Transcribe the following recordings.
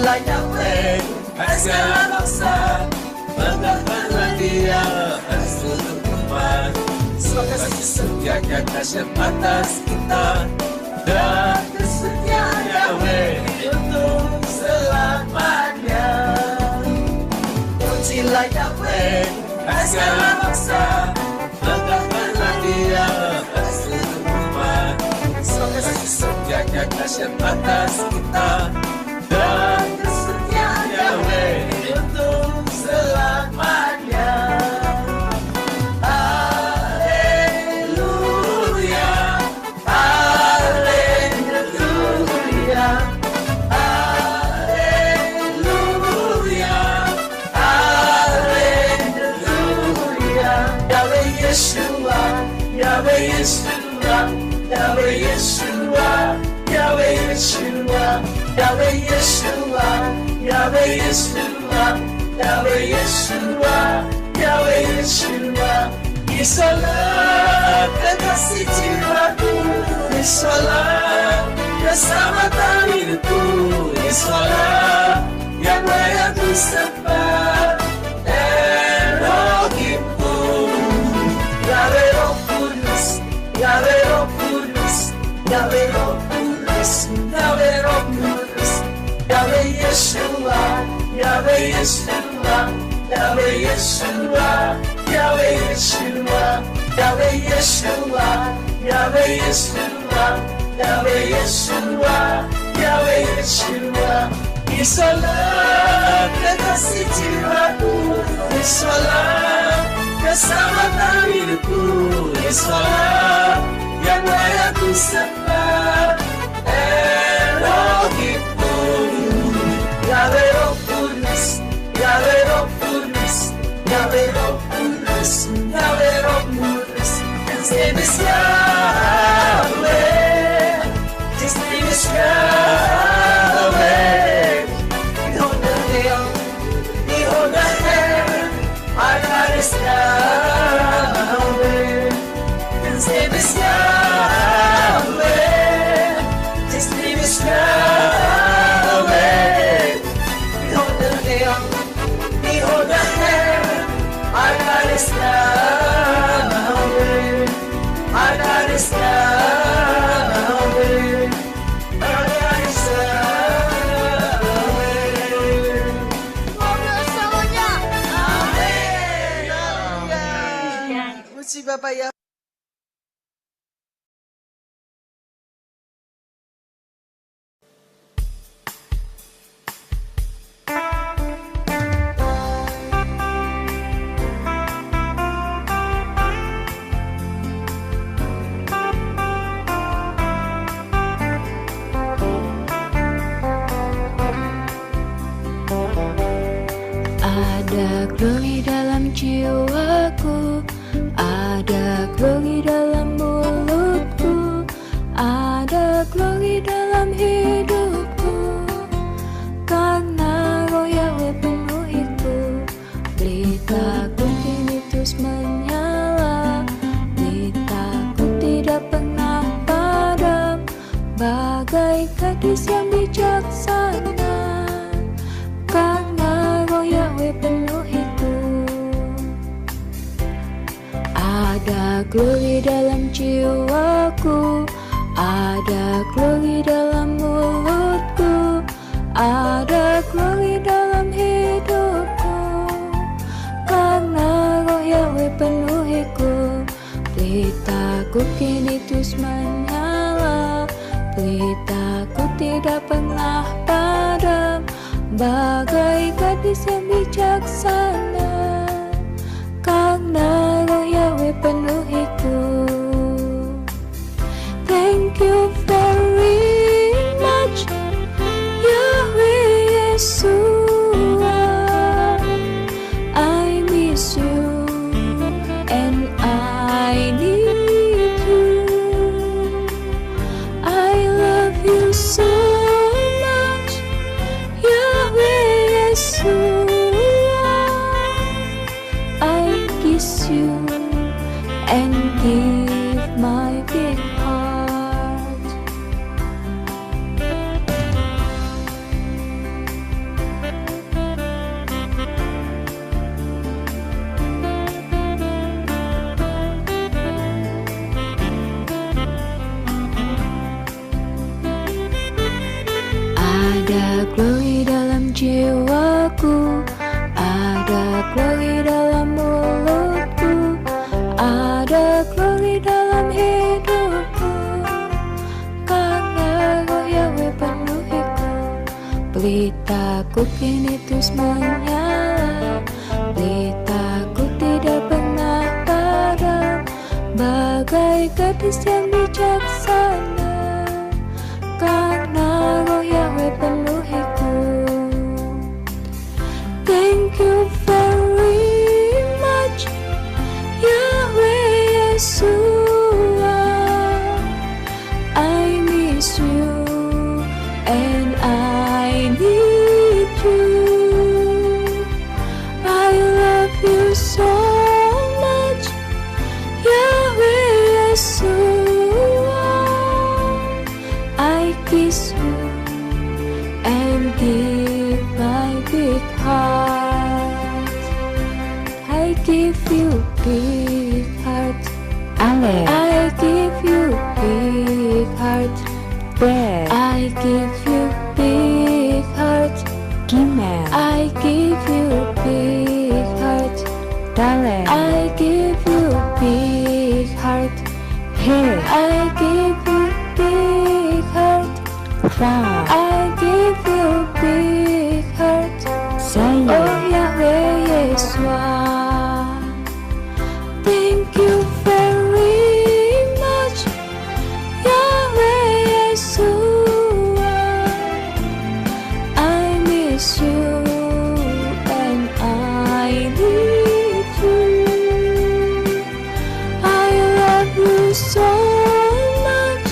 Pujilah Yahweh, hai segala bangsa, banggakanlah Dia, hai seluruh umat. Semoga kasih setia dahsyat atas kita, dan kesetiaan Yahweh untuk selamanya. Pujilah Yahweh, hai segala bangsa, banggakanlah Dia, hai seluruh umat. Semoga kasih setia dahsyat atas kita, dan kesetiaan Yahweh untuk selamanya. Haleluya, haleluya, haleluya, haleluya. Yahweh Yeshua, Yahweh Yeshua, Yahweh Yeshua, Yahweh Yeshua, Yahweh Yeshua, Yahweh Yeshua, Yahweh Yeshua, Yahweh Yeshua. Yesuslah kekasih jiwaku, Yesuslah keselamatan hidupku, Yesuslah yang layak disembah, Elohimku. Yahweh Roh Kudus, Yahweh Roh Kudus, Yahweh Roh Kudus, Yahweh Roh Kudus, Yahweh Yeshua, Yahweh Yeshua, Yahweh Yeshua, Yahweh Yeshua, Yahweh Yeshua, Yahweh Yeshua, Yahweh Yeshua, Yahweh Yeshua. Yesuslah kekasih jiwaku, Yesuslah keselamatan hidupku, Yesuslah yang layak disembah, Elohimku. Yahweh Roh Kudus, Yahweh Roh Kudus, Yahweh Roh Kudus, Yahweh Roh Kudus. His name is Yahweh, His name is Yahweh. Behold the veil, behold the heaven, our God is Yahweh. His name is Yahweh, His name is Yahweh. Behold the veil, behold the heaven, our God is Yahweh. Our God is Yahweh. Our God is Yahweh. Ngobrol semuanya. Amin. Puji Bapak ya. Ada glory dalam jiwaku, ada glory dalam mulutku, ada glory dalam hidupku. Karena Roh Yahweh penuhiku, pelitaku kini terus menyala, pelitaku tidak pernah padam, bagai gadis yang bijaksana. Karena Roh Yahweh penuhiku, ada glory dalam jiwaku, ada glory dalam mulutku, ada glory dalam hidupku. Karena Roh Yahweh penuhiku, pelitaku kini terus menyala, pelitaku tidak pernah padam, bagai gadis yang bijaksana. Karena Roh Yahweh penuhiku. Thank you very much, Yahweh Yeshua. I miss you and I need you. I love you so much, Yahweh Yeshua. I kiss you and give my big heart. Ada glory dalam jiwaku, ada glory dalam mulutku, ada glory dalam hidupku. Karena Roh Yahweh penuhiku, pelitaku kini terus menyala, pelitaku tidak pernah padam, bagai gadis yang bijaksana. Karena Roh Yahweh penuhiku. Thank you very much, Yahweh Yeshua. I miss you and I need you. I love you so much, Yahweh Yeshua. I kiss you and give my big heart. I give you big heart. Ale, I give you big heart. Bed, I give you big heart. Gimel, I give you big heart. Dale, I give you big heart. He, I give you big heart. Ra, I give you big heart. Saya, Oh Yahweh Yeshua. Thank you very much, Yahweh Yeshua. I miss you and I need you. I love you so much,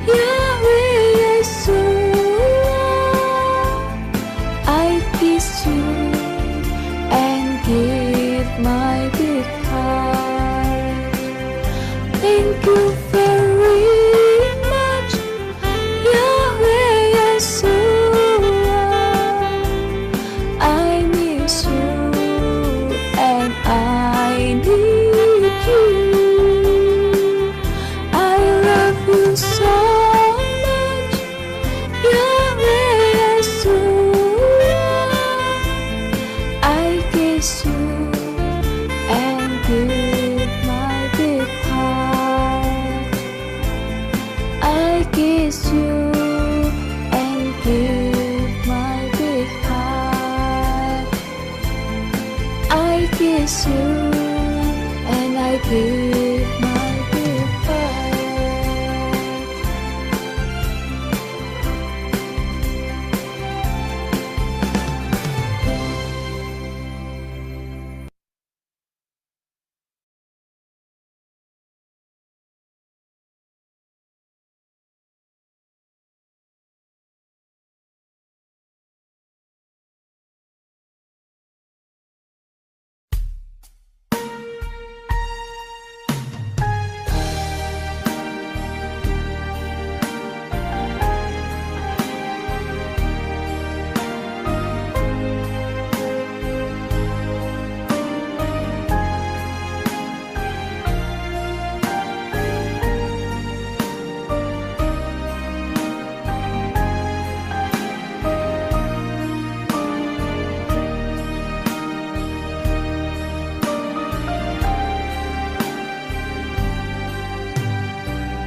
Yahweh Yeshua. I kiss you and give my big heart. Thank you very much, Yahweh Yeshua. I miss you and I need you. I love you so much, Yahweh Yeshua. I kiss you and give my big heart. I kiss you and give my big heart. I kiss you and I give my big heart.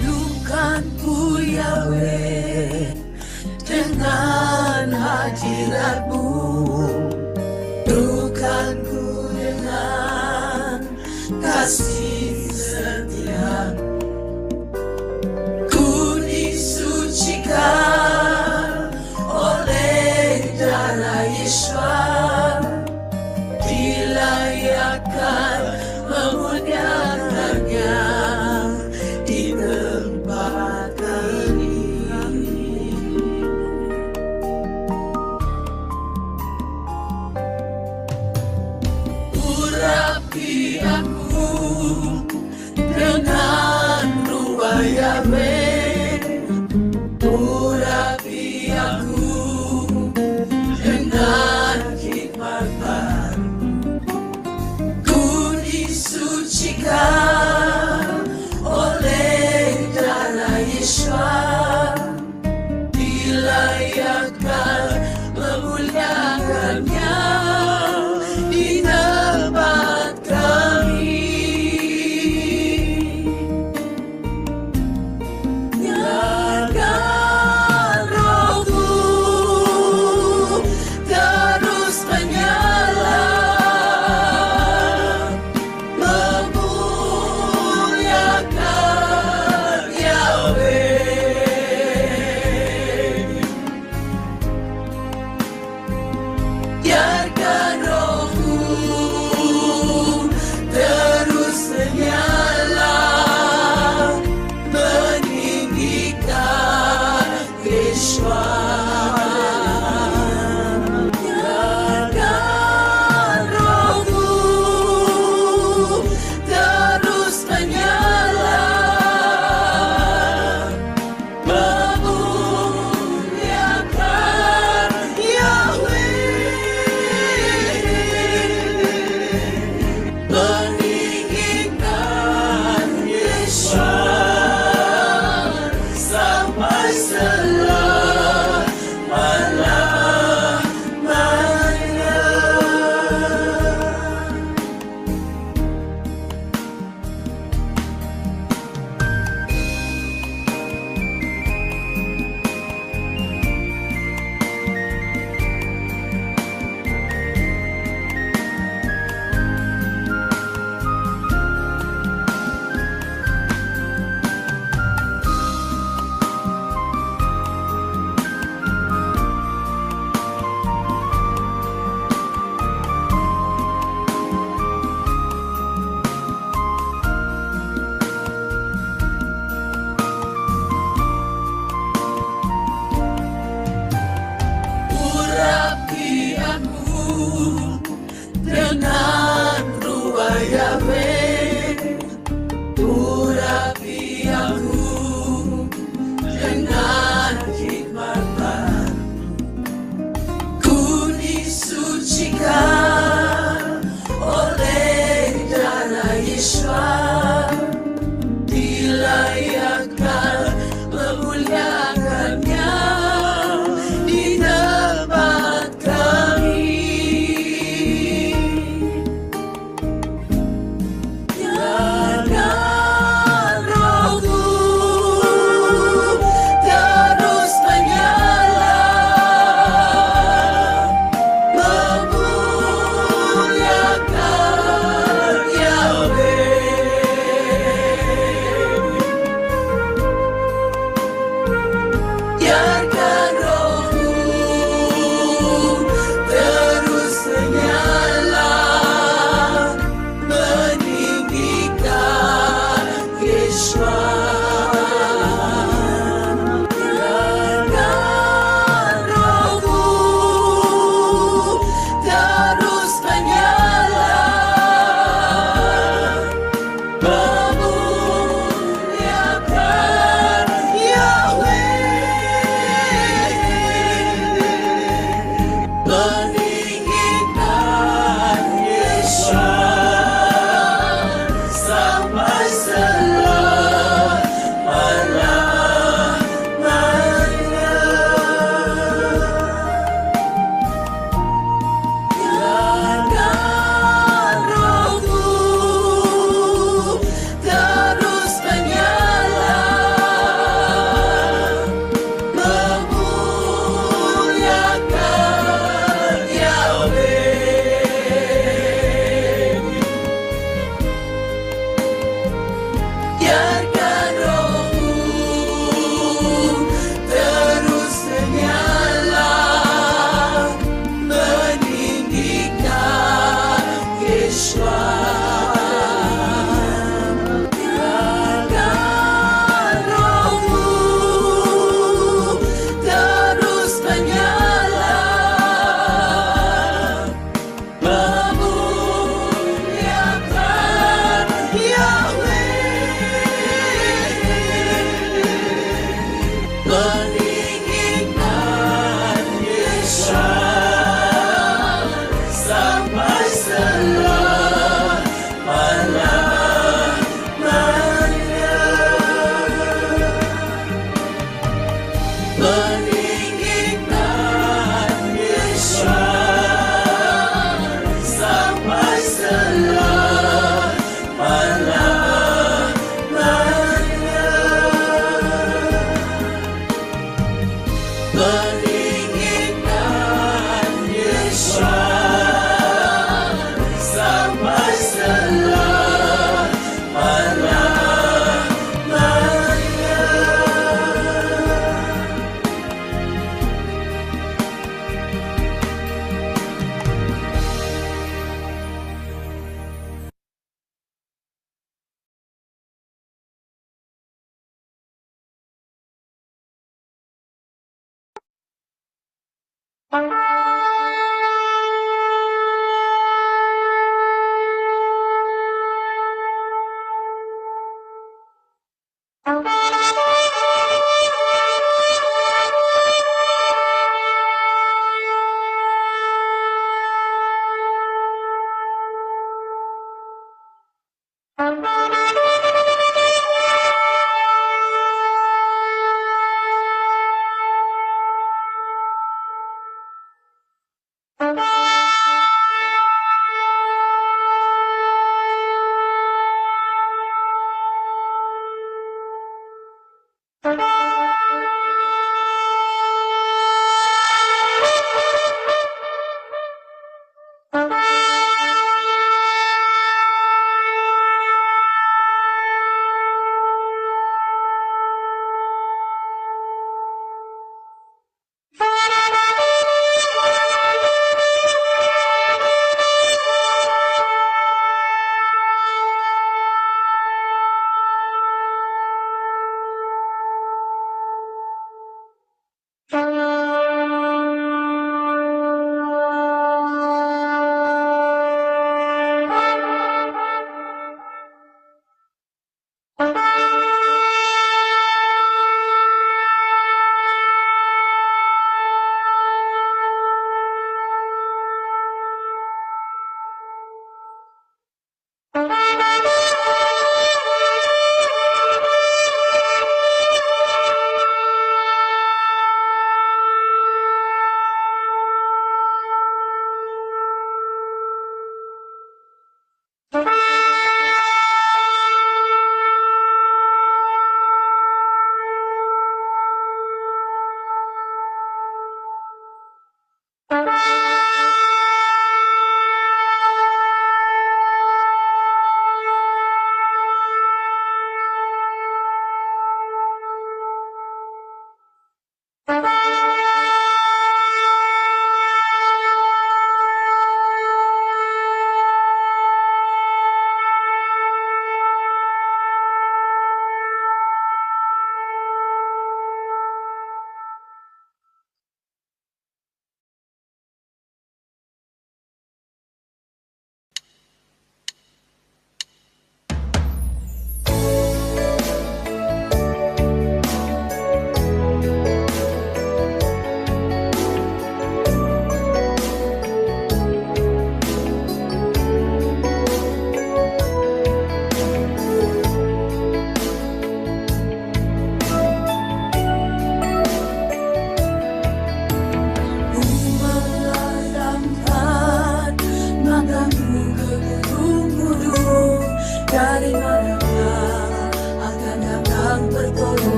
Bukanku Yahweh dengan hadiratmu, bukanku dengan kasih setiamu. Ku disucikan oleh darah Yeshua, dilayakkan memuliakannya di tempat ini. Urapi aku dengan ruah Yahweh, urapi aku dengan hikmat baru. Ku disucikan oleh darah Yeshua, dilayakkan Urapi aku dengan ruah Yahweh, urapi aku dengan hikmat, ku disucikan oleh darah Yeshua, dilayakkan memuliakannya di tempat kami. Biarkan rohmu terus menyala, memuliakan Yahweh. Biarkan rohmu terus menyala, meninggikan Yeshua. Biarkan rohmu terus menyala, memuliakan Yahweh, meninggikan Yeshua sampai selama-lamanya. Biarkan rohmu terus menyala, memuliakan Yahweh. Biarkan rohmu terus menyala, meninggikan Yeshua. Biarkan rohmu terus menyala, memuliakan Yahweh, meninggikan Yeshua sampai selama-lamanya. Meninggikan Yeshua sampai selama-lamanya. Meninggikan Yeshua sampai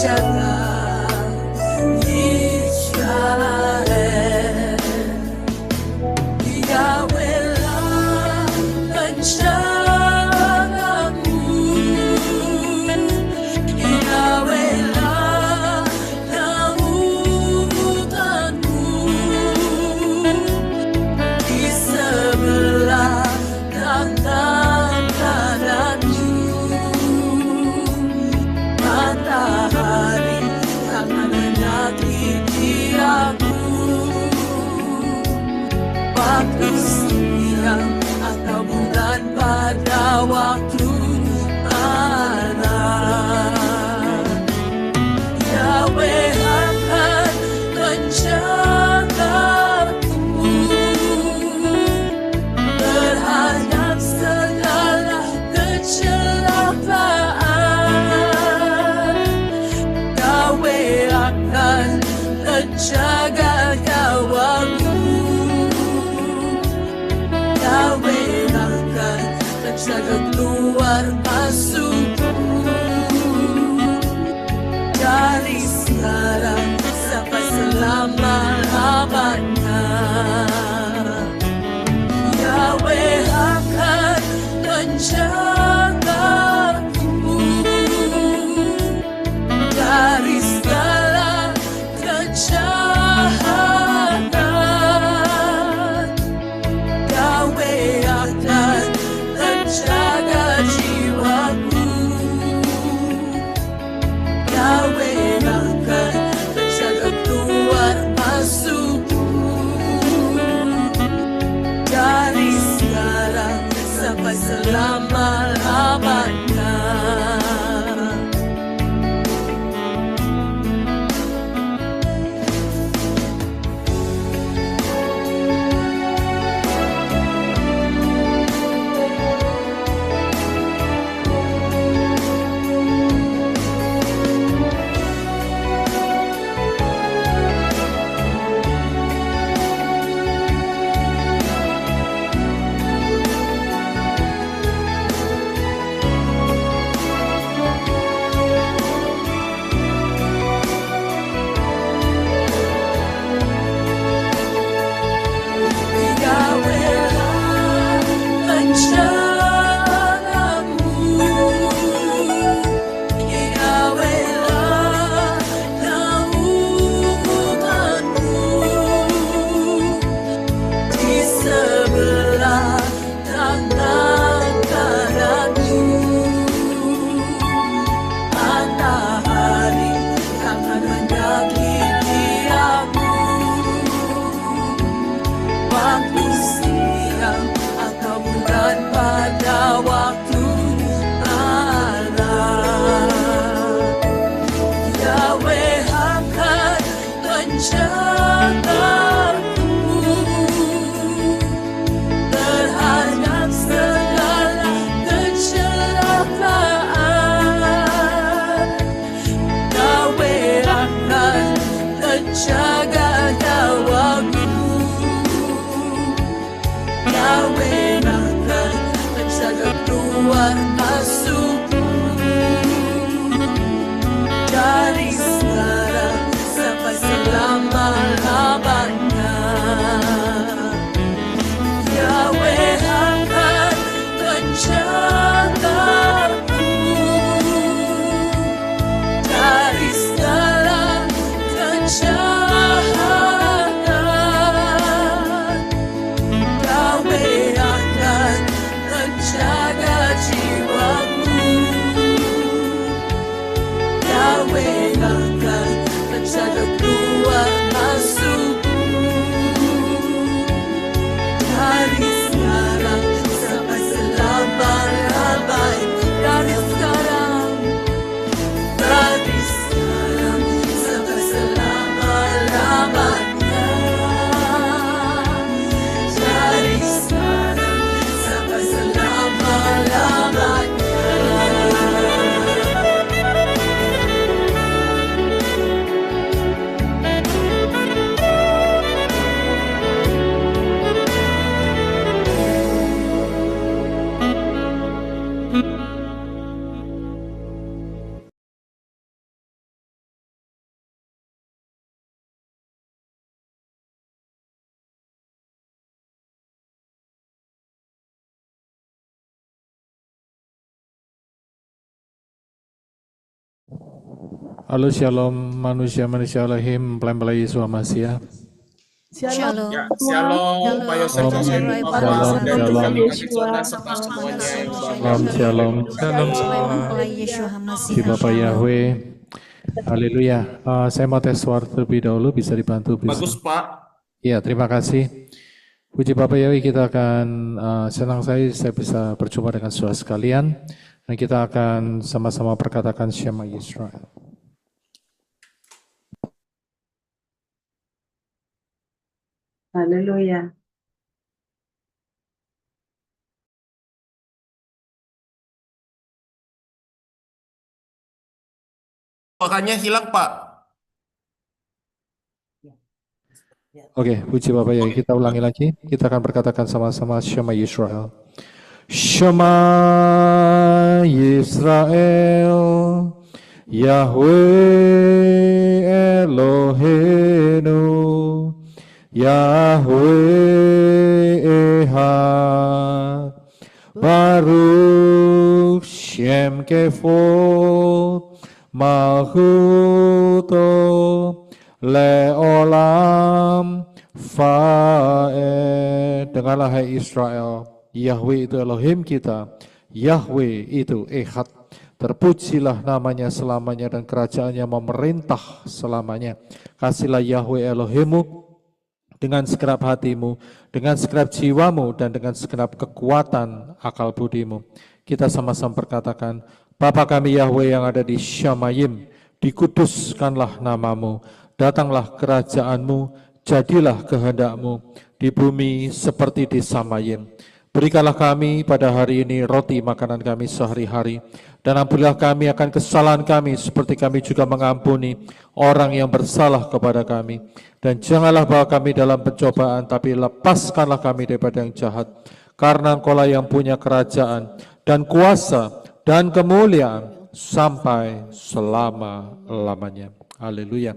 menjaga Israel. Yahwehlah penjagamu, Yahwehlah naunganmu, di sebelah kanan kananmu. Matahari takkan menyakiti aku, waktu siang atau bulan pada waktu panas. Yahweh akan menjagaku terhadap segala kecelakaan. Yahweh akan menjaga nyawamu Halo shalom manusia-manusia Elohim, pelempelai Yesus Hamasiah. Shalom. Ya, shalom, Pak Yosef Joseph, Pak Paul, dan juga Mika Zona, serta semuanya yang Shalom. Shalom semua. Di Bapak Yahweh. Haleluya. Saya mau tes suara terlebih dahulu, bisa dibantu? Bisa? bagus, Pak. Iya, terima kasih. Puji Bapak Yahweh, kita akan senang saya bisa berjumpa dengan saudara sekalian. Dan kita akan sama-sama perkatakan Shema Yisrael. Haleluya. Suaranya hilang, Pak. Oke, puji Bapak Yahweh, kita ulangi lagi. Kita akan berkatakan sama-sama Shema Yisrael. Shema Yisrael, Yahweh Eloheinu, Yahweh Echad, Baruch Shem Kevod, Malchuto Leolam Fa'ed. Dengarlah hai Israel, Yahweh itu Elohim kita, Yahweh itu Echad. Terpujilah namanya selamanya dan kerajaannya memerintah selamanya. Kasihlah Yahweh Elohimmu dengan segenap hatimu, dengan segenap jiwamu, dan dengan segenap kekuatan akal budimu. Kita sama-sama berkatakan, Bapa kami Yahweh yang ada di Syamayim, dikuduskanlah namamu, datanglah kerajaanmu, jadilah kehendakmu di bumi seperti di Samayim. Berikanlah kami pada hari ini roti makanan kami sehari-hari, dan ampunilah kami akan kesalahan kami seperti kami juga mengampuni orang yang bersalah kepada kami. Dan janganlah bawa kami dalam pencobaan, tapi lepaskanlah kami daripada yang jahat. Karena Engkaulah yang punya kerajaan dan kuasa dan kemuliaan sampai selama-lamanya. Haleluya.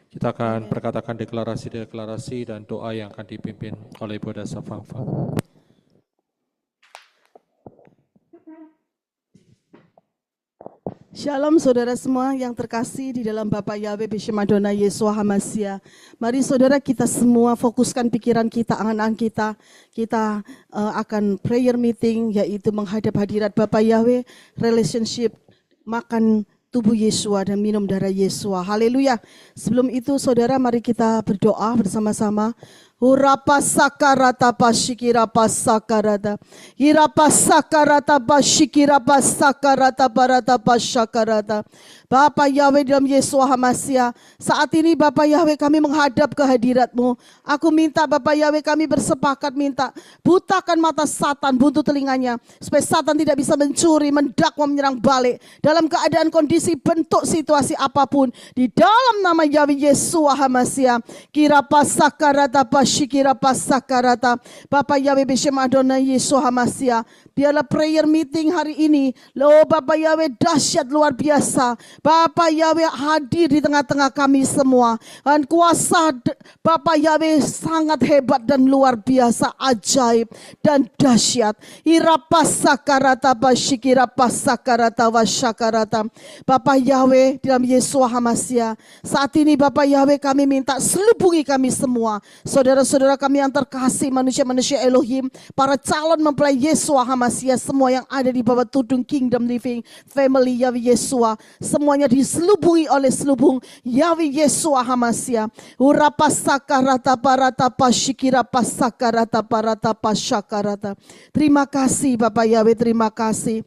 Kita akan berkatakan deklarasi-deklarasi dan doa yang akan dipimpin oleh Ibu Dasa Fangfang. Shalom saudara semua yang terkasih di dalam Bapa Yahweh Beshem Adonai Yeshua Hamasiah. Mari saudara kita semua fokuskan pikiran kita, angan-angan kita. Kita akan prayer meeting, yaitu menghadap hadirat Bapa Yahweh, relationship, makan tubuh Yesua dan minum darah Yesua. Haleluya. Sebelum itu saudara mari kita berdoa bersama-sama. Urapa sakarata pasikira pasakarata. Irapa sakarata pasikira pasakarata parata pasakarata. Bapa Yahweh dalam Yesua Hamasiah, saat ini Bapa Yahweh kami menghadap ke hadirat-Mu. Aku minta Bapa Yahweh kami bersepakat minta butakan mata Satan, buntu telinganya, supaya Satan tidak bisa mencuri, mendakwa, menyerang balik dalam keadaan kondisi bentuk situasi apapun. Di dalam nama Yahweh Yesua Hamasiah, kira pasakarata pasikira pasakarata. Bapa Yahweh Beshem Adonai Yesua Hamasiah, biarlah prayer meeting hari ini, loh Bapa Yahweh dahsyat luar biasa. Bapa Yahweh hadir di tengah-tengah kami semua. Dan kuasa Bapa Yahweh sangat hebat dan luar biasa, ajaib dan dahsyat. Irapasakarata basyikira pasakarata wasyakarata. Bapa Yahweh dalam Yesua Hamasiah, saat ini Bapa Yahweh kami minta selubungi kami semua. Saudara-saudara kami yang terkasih, manusia-manusia Elohim, para calon mempelai Yesua Hamasiah, semua yang ada di bawah tudung Kingdom Living Family Yahweh Yesua, semuanya diselubungi oleh selubung Yahweh Yesua Hamasiah. Urapasakarata parata pasyikira pasakarata parata pasyakarata. Terima kasih Bapak Yahweh, terima kasih.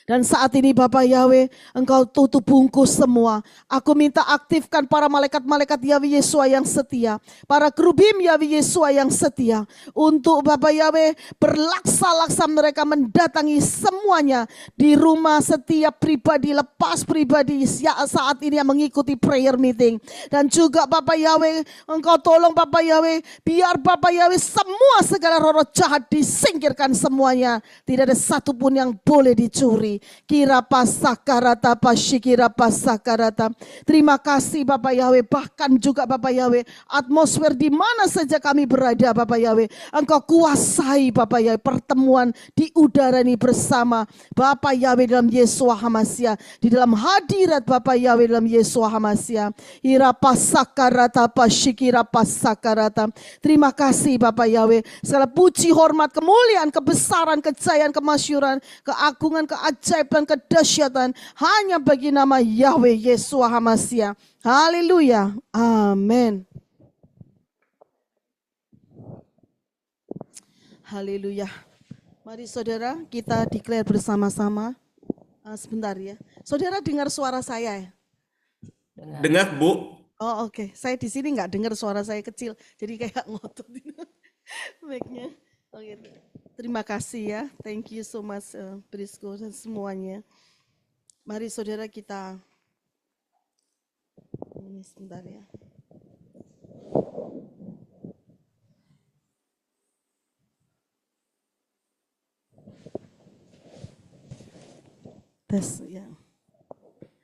Dan saat ini Bapak Yahweh, Engkau tutup bungkus semua. Aku minta aktifkan para malaikat-malaikat Yahweh Yesua yang setia, para kerubim Yahweh Yesua yang setia, untuk Bapak Yahweh berlaksa-laksa mereka mendatangi semuanya di rumah setiap pribadi, lepas pribadi saat ini yang mengikuti prayer meeting. Dan juga Bapak Yahweh, Engkau tolong Bapak Yahweh, biar Bapak Yahweh semua segala roh jahat disingkirkan semuanya. Tidak ada satupun yang boleh dicuri. Yahweh. Kira pasakarata pasyikira pasakarata. Terima kasih Bapak Yahweh. Bahkan juga Bapak Yahweh, atmosfer di mana saja kami berada Bapak Yahweh, Engkau kuasai Bapak Yahweh pertemuan di udara ini bersama Bapak Yahweh dalam Yesua HaMasiah. Di dalam hadirat Bapak Yahweh dalam Yesua HaMasiah. Ira pasakarata pasyikira pasakarata. Terima kasih Bapak Yahweh. Segala puji, hormat, kemuliaan, kebesaran, kejayaan, kemasyuran, keagungan, keajaiban, kedahsyatan hanya bagi nama Yahweh Yesua HaMasiah. Haleluya. Amin. Haleluya. Mari saudara kita declare bersama-sama. Sebentar ya. Saudara dengar suara saya ya? Dengar, Bu. Oh oke. Saya di sini nggak dengar suara saya kecil. Jadi kayak ngotot. Mic-nya. Oke. Terima kasih ya. Thank you so much Brisco dan semuanya. Mari saudara kita. Ini sebentar ya. Tes ya.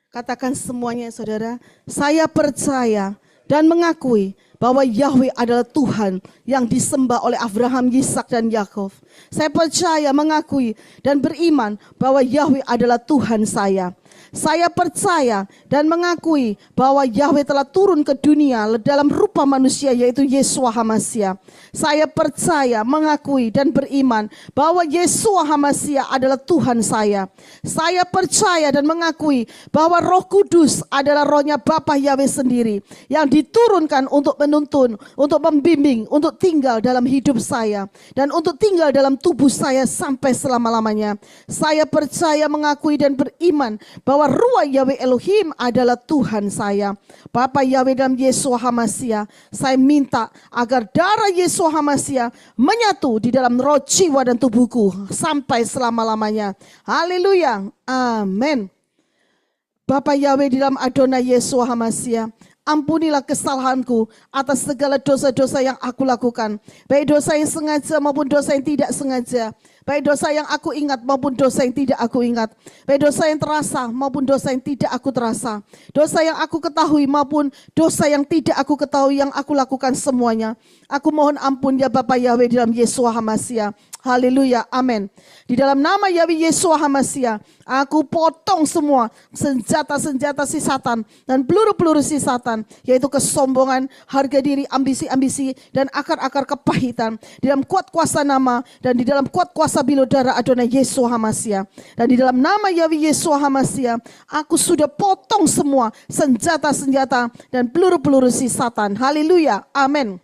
Katakan semuanya saudara. Saya percaya dan mengakui bahwa Yahweh adalah Tuhan yang disembah oleh Abraham, Ishak dan Yakov. Saya percaya, mengakui dan beriman bahwa Yahweh adalah Tuhan saya. Saya percaya dan mengakui bahwa Yahweh telah turun ke dunia dalam rupa manusia yaitu Yesua HaMasiah. Saya percaya, mengakui dan beriman bahwa Yesua HaMasiah adalah Tuhan saya. Saya percaya dan mengakui bahwa Roh Kudus adalah rohnya Bapa Yahweh sendiri yang diturunkan untuk menuntun, untuk membimbing, untuk tinggal dalam hidup saya dan untuk tinggal dalam tubuh saya sampai selama-lamanya. Saya percaya, mengakui dan beriman bahwa Ruah Yahweh Elohim adalah Tuhan saya. Bapa Yahweh dalam Yesua HaMasiah, saya minta agar darah Yesua HaMasiah menyatu di dalam roh, jiwa dan tubuhku sampai selama-lamanya. Haleluya. Amin. Bapa Yahweh di dalam Adonai Yesua HaMasiah, ampunilah kesalahanku atas segala dosa-dosa yang aku lakukan. Baik dosa yang sengaja maupun dosa yang tidak sengaja. Baik dosa yang aku ingat maupun dosa yang tidak aku ingat. Baik dosa yang terasa maupun dosa yang tidak aku terasa. Dosa yang aku ketahui maupun dosa yang tidak aku ketahui yang aku lakukan semuanya. Aku mohon ampun ya Bapa Yahweh dalam Yesua HaMasiah. Haleluya, amin. Di dalam nama Yahweh Yesua HaMasiah, aku potong semua senjata-senjata si Satan dan peluru-peluru si Satan, yaitu kesombongan, harga diri, ambisi-ambisi, dan akar-akar kepahitan. Di dalam kuat kuasa nama dan di dalam kuat kuasa bilodara Adonai Yesua HaMasiah. Dan di dalam nama Yahweh Yesua HaMasiah, aku sudah potong semua senjata-senjata dan peluru-peluru si Satan. Haleluya, amin.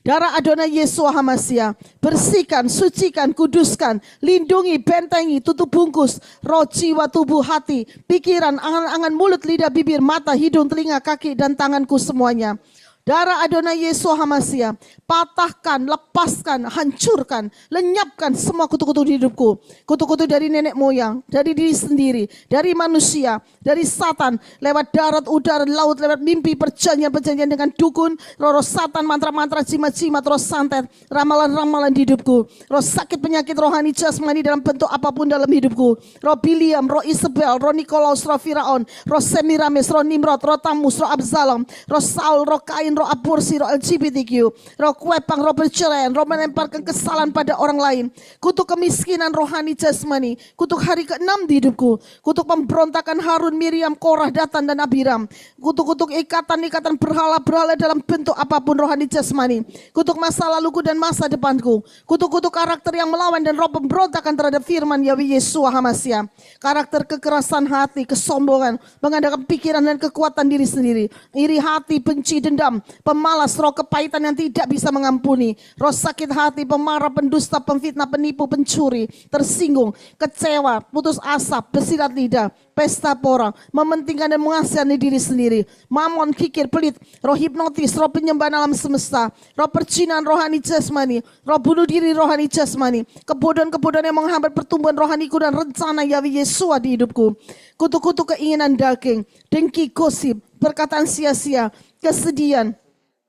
Darah Adonai Yesua HaMasiah, bersihkan, sucikan, kuduskan, lindungi, bentengi, tutup bungkus, roh, jiwa, tubuh, hati, pikiran, angan-angan, mulut, lidah, bibir, mata, hidung, telinga, kaki, dan tanganku semuanya. Darah Adonai Yesua HaMasiah, patahkan, lepaskan, hancurkan, lenyapkan semua kutuk-kutuk di hidupku. Kutuk-kutuk dari nenek moyang, dari diri sendiri, dari manusia, dari Satan, lewat darat, udara, laut, lewat mimpi, perjanjian-perjanjian dengan dukun, roh Satan, mantra-mantra, jimat-jimat, roh santet, ramalan-ramalan di hidupku. Roh sakit, penyakit, rohani, jasmani dalam bentuk apapun dalam hidupku. Roh Biliam, roh Isabel, roh Nikolaus, roh Firaun, roh Semiramis, roh Nimrod, roh Tamus, roh Absalom, roh Saul, roh Kain, roh aborsi, roh LGBTQ, roh kuepang, roh perceraian, roh melemparkan kesalahan pada orang lain, kutuk kemiskinan rohani jasmani, kutuk hari ke-6 di hidupku, kutuk pemberontakan Harun, Miriam, Korah, Datan, dan Abiram, kutuk-kutuk ikatan-ikatan berhala-berhala dalam bentuk apapun rohani jasmani, kutuk masa laluku dan masa depanku, kutuk-kutuk karakter yang melawan dan roh pemberontakan terhadap firman Yahweh Yesua HaMasiah, karakter kekerasan hati, kesombongan, mengandalkan pikiran dan kekuatan diri sendiri, iri hati, benci, dendam, pemalas, roh kepahitan yang tidak bisa mengampuni, roh sakit hati, pemarah, pendusta, pemfitnah, penipu, pencuri, tersinggung, kecewa, putus asa, bersilat lidah, pesta pora, mementingkan dan mengasihani diri sendiri, mamon, kikir, pelit, roh hipnotis, roh penyembahan alam semesta, roh percinan rohani jasmani, roh bunuh diri rohani jasmani, kebodohan-kebodohan yang menghambat pertumbuhan rohaniku dan rencana Yahweh Yesua di hidupku, kutuk-kutuk keinginan daging, dengki, gosip, perkataan sia-sia, kesedihan,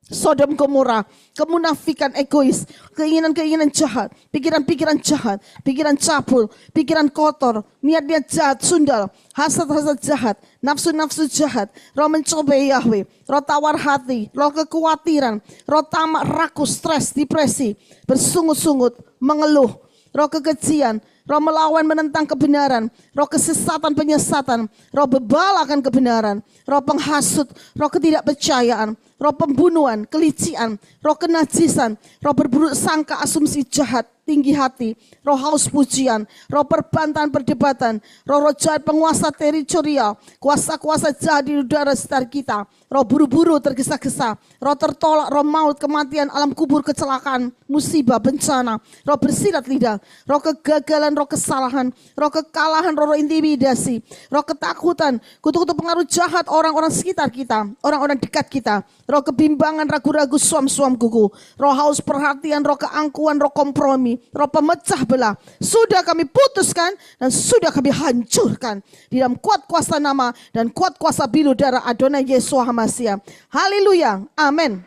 Sodom Gomora, kemunafikan, egois, keinginan-keinginan jahat, pikiran-pikiran jahat, pikiran cabul, pikiran kotor, niat-niat jahat, sundal, hasad-hasad jahat, nafsu-nafsu jahat, roh mencobai Yahweh, roh tawar hati, roh kekhawatiran, roh tamak, rakus, stres, depresi, bersungut-sungut, mengeluh, roh kekejian, roh melawan menentang kebenaran, roh kesesatan penyesatan, roh bebal akan kebenaran, roh penghasut, roh ketidakpercayaan, roh pembunuhan, kelician, roh kenajisan, roh berburuk sangka, asumsi jahat, tinggi hati, roh haus pujian, roh perbantahan perdebatan, roh jahat penguasa teritorial, kuasa-kuasa jahat di udara sekitar kita, roh buru-buru tergesa-gesa, roh tertolak, roh maut, kematian, alam kubur, kecelakaan, musibah, bencana, roh bersilat lidah, roh kegagalan, roh kesalahan, roh kekalahan, roh intimidasi, roh ketakutan, kutu-kutu pengaruh jahat orang-orang sekitar kita, orang-orang dekat kita, roh kebimbangan, ragu-ragu, suam-suam kuku, roh haus perhatian, roh keangkuhan, roh kompromi, roh pemecah belah, sudah kami putuskan dan sudah kami hancurkan di dalam kuat kuasa nama dan kuat kuasa bilu darah Adonai Yeshua HaMashiach. Haleluya, amin.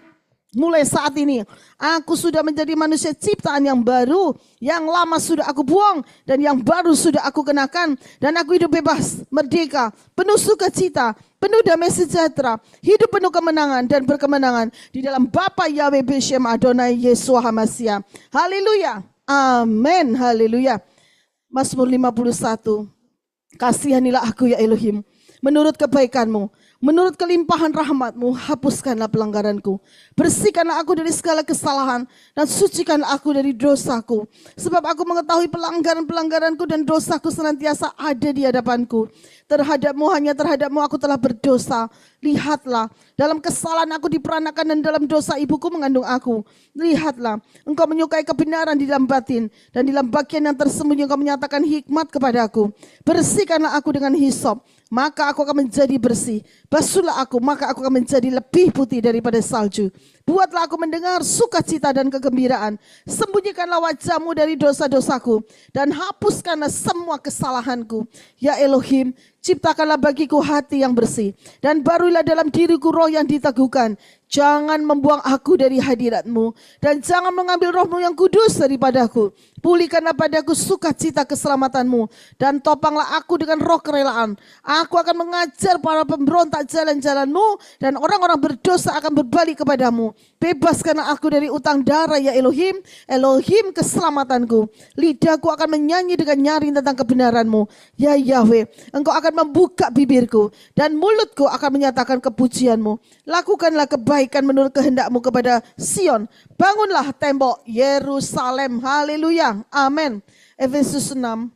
Mulai saat ini aku sudah menjadi manusia ciptaan yang baru, yang lama sudah aku buang dan yang baru sudah aku kenakan, dan aku hidup bebas, merdeka, penuh sukacita, penuh damai sejahtera, hidup penuh kemenangan dan berkemenangan di dalam Bapa Yahweh Beshem Adonai Yeshua HaMashiach. Haleluya, amin, haleluya. Mazmur 51. Kasihanilah aku ya Elohim, menurut kebaikanmu, menurut kelimpahan rahmatmu, hapuskanlah pelanggaranku. Bersihkanlah aku dari segala kesalahan dan sucikanlah aku dari dosaku. Sebab aku mengetahui pelanggaran-pelanggaranku dan dosaku senantiasa ada di hadapanku. Terhadapmu, hanya terhadapmu aku telah berdosa. Lihatlah, dalam kesalahan aku diperanakan dan dalam dosa ibuku mengandung aku. Lihatlah, engkau menyukai kebenaran di dalam batin, dan di dalam bagian yang tersembunyi engkau menyatakan hikmat kepadaku. Bersihkanlah aku dengan hisop, maka aku akan menjadi bersih. Basuhlah aku, maka aku akan menjadi lebih putih daripada salju. Buatlah aku mendengar sukacita dan kegembiraan. Sembunyikanlah wajahmu dari dosa-dosaku dan hapuskanlah semua kesalahanku. Ya Elohim, ciptakanlah bagiku hati yang bersih dan barulah dalam diriku roh yang diteguhkan. Jangan membuang aku dari hadirat-Mu dan jangan mengambil roh-Mu yang kudus daripadaku. Pulihkanlah padaku sukacita keselamatan-Mu dan topanglah aku dengan roh kerelaan. Aku akan mengajar para pemberontak jalan-jalan-Mu dan orang-orang berdosa akan berbalik kepadamu. Bebaskanlah aku dari utang darah ya Elohim, Elohim keselamatanku. Lidahku akan menyanyi dengan nyaring tentang kebenaran-Mu. Ya Yahweh, Engkau akan membuka bibirku dan mulutku akan menyatakan kepujian-Mu. Lakukanlah kebaikan menurut kehendak-Mu kepada Sion. Bangunlah tembok Yerusalem. Haleluya. Amin. Efesus 6.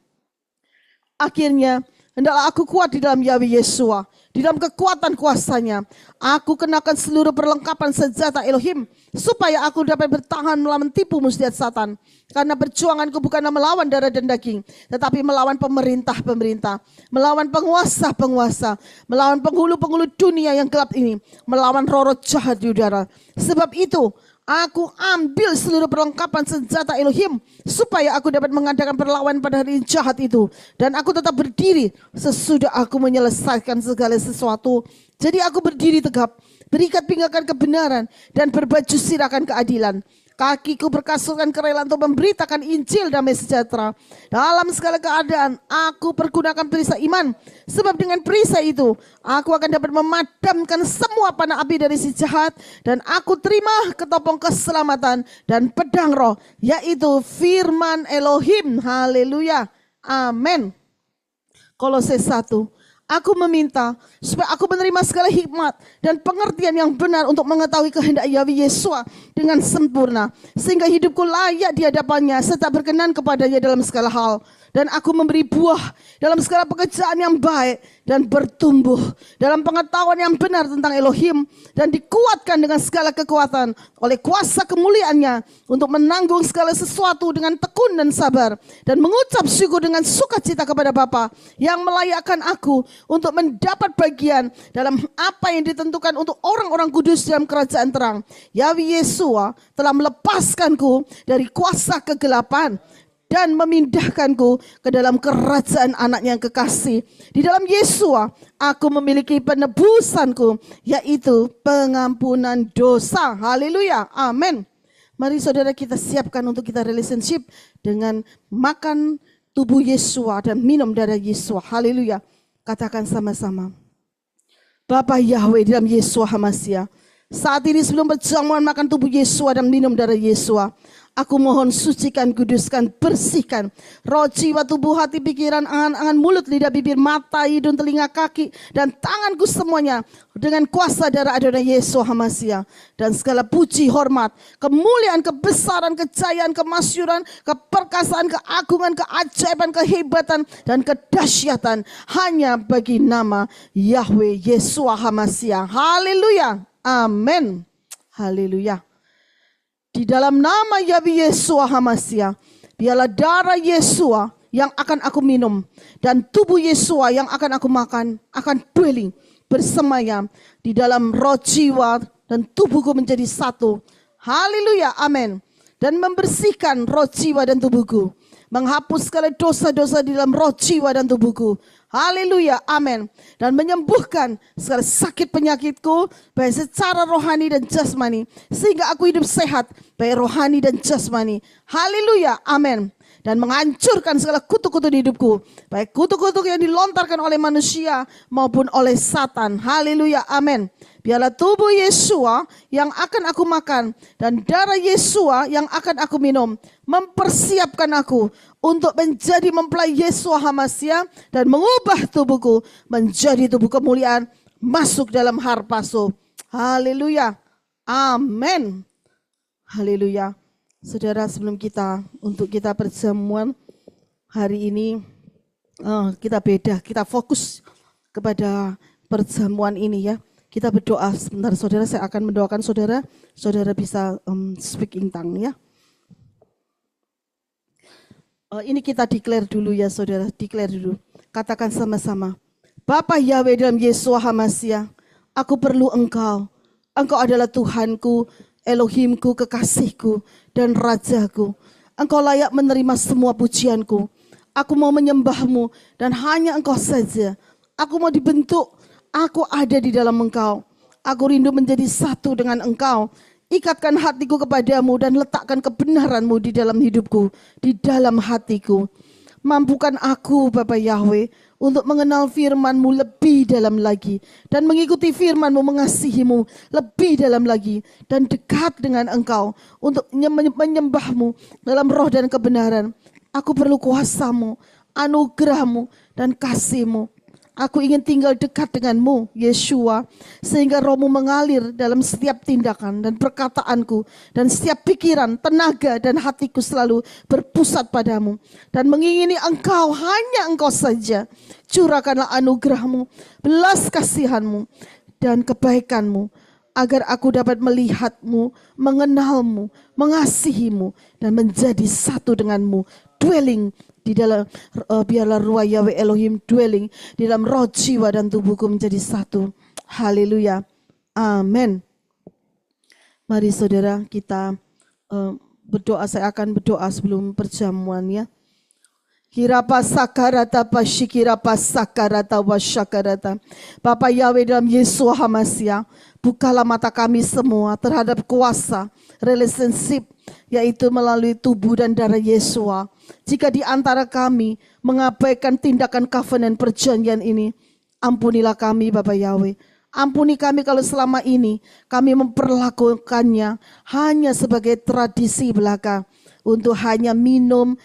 Akhirnya, hendaklah aku kuat di dalam Yahweh Yeshua, di dalam kekuatan kuasanya. Aku kenakan seluruh perlengkapan senjata Elohim, supaya aku dapat bertahan melawan tipu muslihat Satan. Karena perjuanganku bukanlah melawan darah dan daging, tetapi melawan pemerintah-pemerintah, melawan penguasa-penguasa, melawan penghulu-penghulu dunia yang gelap ini, melawan roh-roh jahat di udara. Sebab itu, aku ambil seluruh perlengkapan senjata Elohim supaya aku dapat mengadakan perlawanan pada hari jahat itu. Dan aku tetap berdiri sesudah aku menyelesaikan segala sesuatu. Jadi aku berdiri tegap, berikat pinggakan kebenaran dan berbaju sirahkan keadilan. Kakiku berkasurkan kerelaan untuk memberitakan Injil damai sejahtera. Dalam segala keadaan aku pergunakan perisai iman. Sebab dengan perisai itu aku akan dapat memadamkan semua panah api dari si jahat. Dan aku terima ketopong keselamatan dan pedang roh, yaitu firman Elohim. Haleluya. Amin. Kolose 1. Aku meminta supaya aku menerima segala hikmat dan pengertian yang benar untuk mengetahui kehendak Yahweh Yeshua dengan sempurna, sehingga hidupku layak di hadapannya serta berkenan kepadanya dalam segala hal. Dan aku memberi buah dalam segala pekerjaan yang baik dan bertumbuh dalam pengetahuan yang benar tentang Elohim, dan dikuatkan dengan segala kekuatan oleh kuasa kemuliaannya untuk menanggung segala sesuatu dengan tekun dan sabar, dan mengucap syukur dengan sukacita kepada Bapa yang melayakkan aku untuk mendapat bagian dalam apa yang ditentukan untuk orang-orang kudus dalam kerajaan terang. Yahweh Yeshua telah melepaskanku dari kuasa kegelapan dan memindahkanku ke dalam kerajaan anaknya yang kekasih. Di dalam Yesua aku memiliki penebusanku, yaitu pengampunan dosa. Haleluya, amin. Mari saudara kita siapkan untuk kita relationship dengan makan tubuh Yesua dan minum darah Yesua. Haleluya. Katakan sama-sama. Bapa Yahweh dalam Yesua HaMasiah, saat ini sebelum perjamuan makan tubuh Yesua dan minum darah Yesua, aku mohon sucikan, kuduskan, bersihkan roh, jiwa, tubuh, hati, pikiran, angan-angan, mulut, lidah, bibir, mata, hidung, telinga, kaki, dan tanganku semuanya dengan kuasa darah Adonai Yesua HaMasiah. Dan segala puji, hormat, kemuliaan, kebesaran, kejayaan, kemasyuran, keperkasaan, keagungan, keajaiban, kehebatan, dan kedahsyatan hanya bagi nama Yahweh Yesua HaMasiah. Haleluya. Amin. Haleluya. Di dalam nama Yahweh Yesua HaMasiah, biarlah darah Yesua yang akan aku minum dan tubuh Yesua yang akan aku makan akan dwelling, bersemayam di dalam roh, jiwa, dan tubuhku menjadi satu. Haleluya. Amin. Dan membersihkan roh, jiwa, dan tubuhku. Menghapus segala dosa-dosa di dalam roh, jiwa, dan tubuhku. Haleluya, amin. Dan menyembuhkan segala sakit penyakitku, baik secara rohani dan jasmani, sehingga aku hidup sehat, baik rohani dan jasmani. Haleluya, amin. Dan menghancurkan segala kutuk-kutuk di hidupku, baik kutuk-kutuk yang dilontarkan oleh manusia maupun oleh Satan. Haleluya, amin. Biarlah tubuh Yesua yang akan aku makan dan darah Yesua yang akan aku minum mempersiapkan aku untuk menjadi mempelai Yesua HaMasiah dan mengubah tubuhku menjadi tubuh kemuliaan masuk dalam harpaso. Haleluya. Amin. Haleluya. Saudara, sebelum kita perjamuan hari ini, kita fokus kepada perjamuan ini ya. Kita berdoa sebentar saudara, saya akan mendoakan saudara. Saudara bisa speak in tongue ya. Ini kita declare dulu ya saudara, declare dulu. Katakan sama-sama. Bapa Yahweh dalam Yesua HaMasiah, aku perlu Engkau. Engkau adalah Tuhanku, Elohimku, kekasihku, dan Rajaku. Engkau layak menerima semua pujianku. Aku mau menyembahmu dan hanya Engkau saja. Aku mau dibentuk. Aku ada di dalam Engkau. Aku rindu menjadi satu dengan Engkau. Ikatkan hatiku kepadamu dan letakkan kebenaran-Mu di dalam hidupku, di dalam hatiku. Mampukan aku, Bapa Yahweh, untuk mengenal firman-Mu lebih dalam lagi. Dan mengikuti firman-Mu, mengasihi-Mu lebih dalam lagi. Dan dekat dengan Engkau untuk menyembah-Mu dalam roh dan kebenaran. Aku perlu kuasa-Mu, anugerah-Mu, dan kasih-Mu. Aku ingin tinggal dekat denganmu, Yeshua, sehingga rohmu mengalir dalam setiap tindakan dan perkataanku, dan setiap pikiran, tenaga, dan hatiku selalu berpusat padamu, dan mengingini Engkau, hanya Engkau saja. Curahkanlah anugerahmu, belas kasihanmu, dan kebaikanmu, agar aku dapat melihatmu, mengenalmu, mengasihimu, dan menjadi satu denganmu, dwelling di dalam biarlah ruah Yahweh Elohim dwelling di dalam roh, jiwa, dan tubuhku menjadi satu. Haleluya. Amin. Mari saudara kita berdoa. Saya akan berdoa sebelum perjamuan ya. Kirapa sakarata pasyikirapa sakarata wasyakarata. Bapa Yahweh dalam Yesua HaMasiah, bukalah mata kami semua terhadap kuasa relationship, yaitu melalui tubuh dan darah Yesua. Jika di antara kami mengabaikan tindakan covenant perjanjian ini, ampunilah kami Bapa Yahweh. Ampuni kami kalau selama ini kami memperlakukannya hanya sebagai tradisi belaka, untuk hanya minum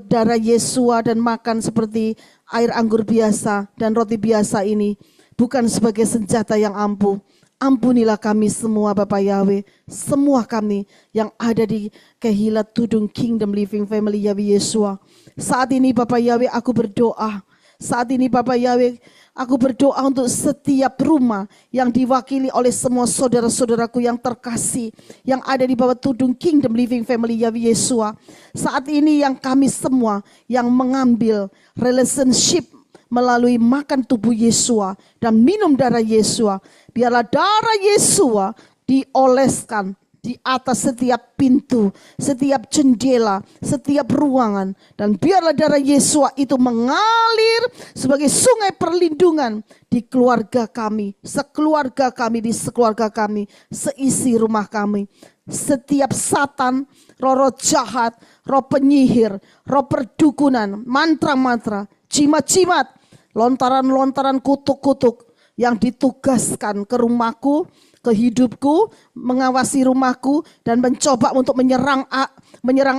darah Yesua dan makan seperti air anggur biasa dan roti biasa ini, bukan sebagai senjata yang ampuh. Ampunilah kami semua Bapa Yahweh, semua kami yang ada di Kehilat Tudung Kingdom Living Family Yahweh Yesua. Saat ini Bapa Yahweh aku berdoa. Saat ini Bapa Yahweh aku berdoa untuk setiap rumah yang diwakili oleh semua saudara-saudaraku yang terkasih, yang ada di bawah Tudung Kingdom Living Family Yahweh Yesua. Saat ini yang kami semua yang mengambil relationship melalui makan tubuh Yesua dan minum darah Yesua. Biarlah darah Yesua dioleskan, di atas setiap pintu, setiap jendela, setiap ruangan. Dan biarlah darah Yesus itu mengalir sebagai sungai perlindungan di keluarga kami, sekeluarga kami, di sekeluarga kami, seisi rumah kami. Setiap satan, roh jahat, roh penyihir, roh perdukunan, mantra-mantra, jimat-jimat, lontaran-lontaran kutuk-kutuk yang ditugaskan ke rumahku, ke hidupku, mengawasi rumahku, dan mencoba untuk menyerang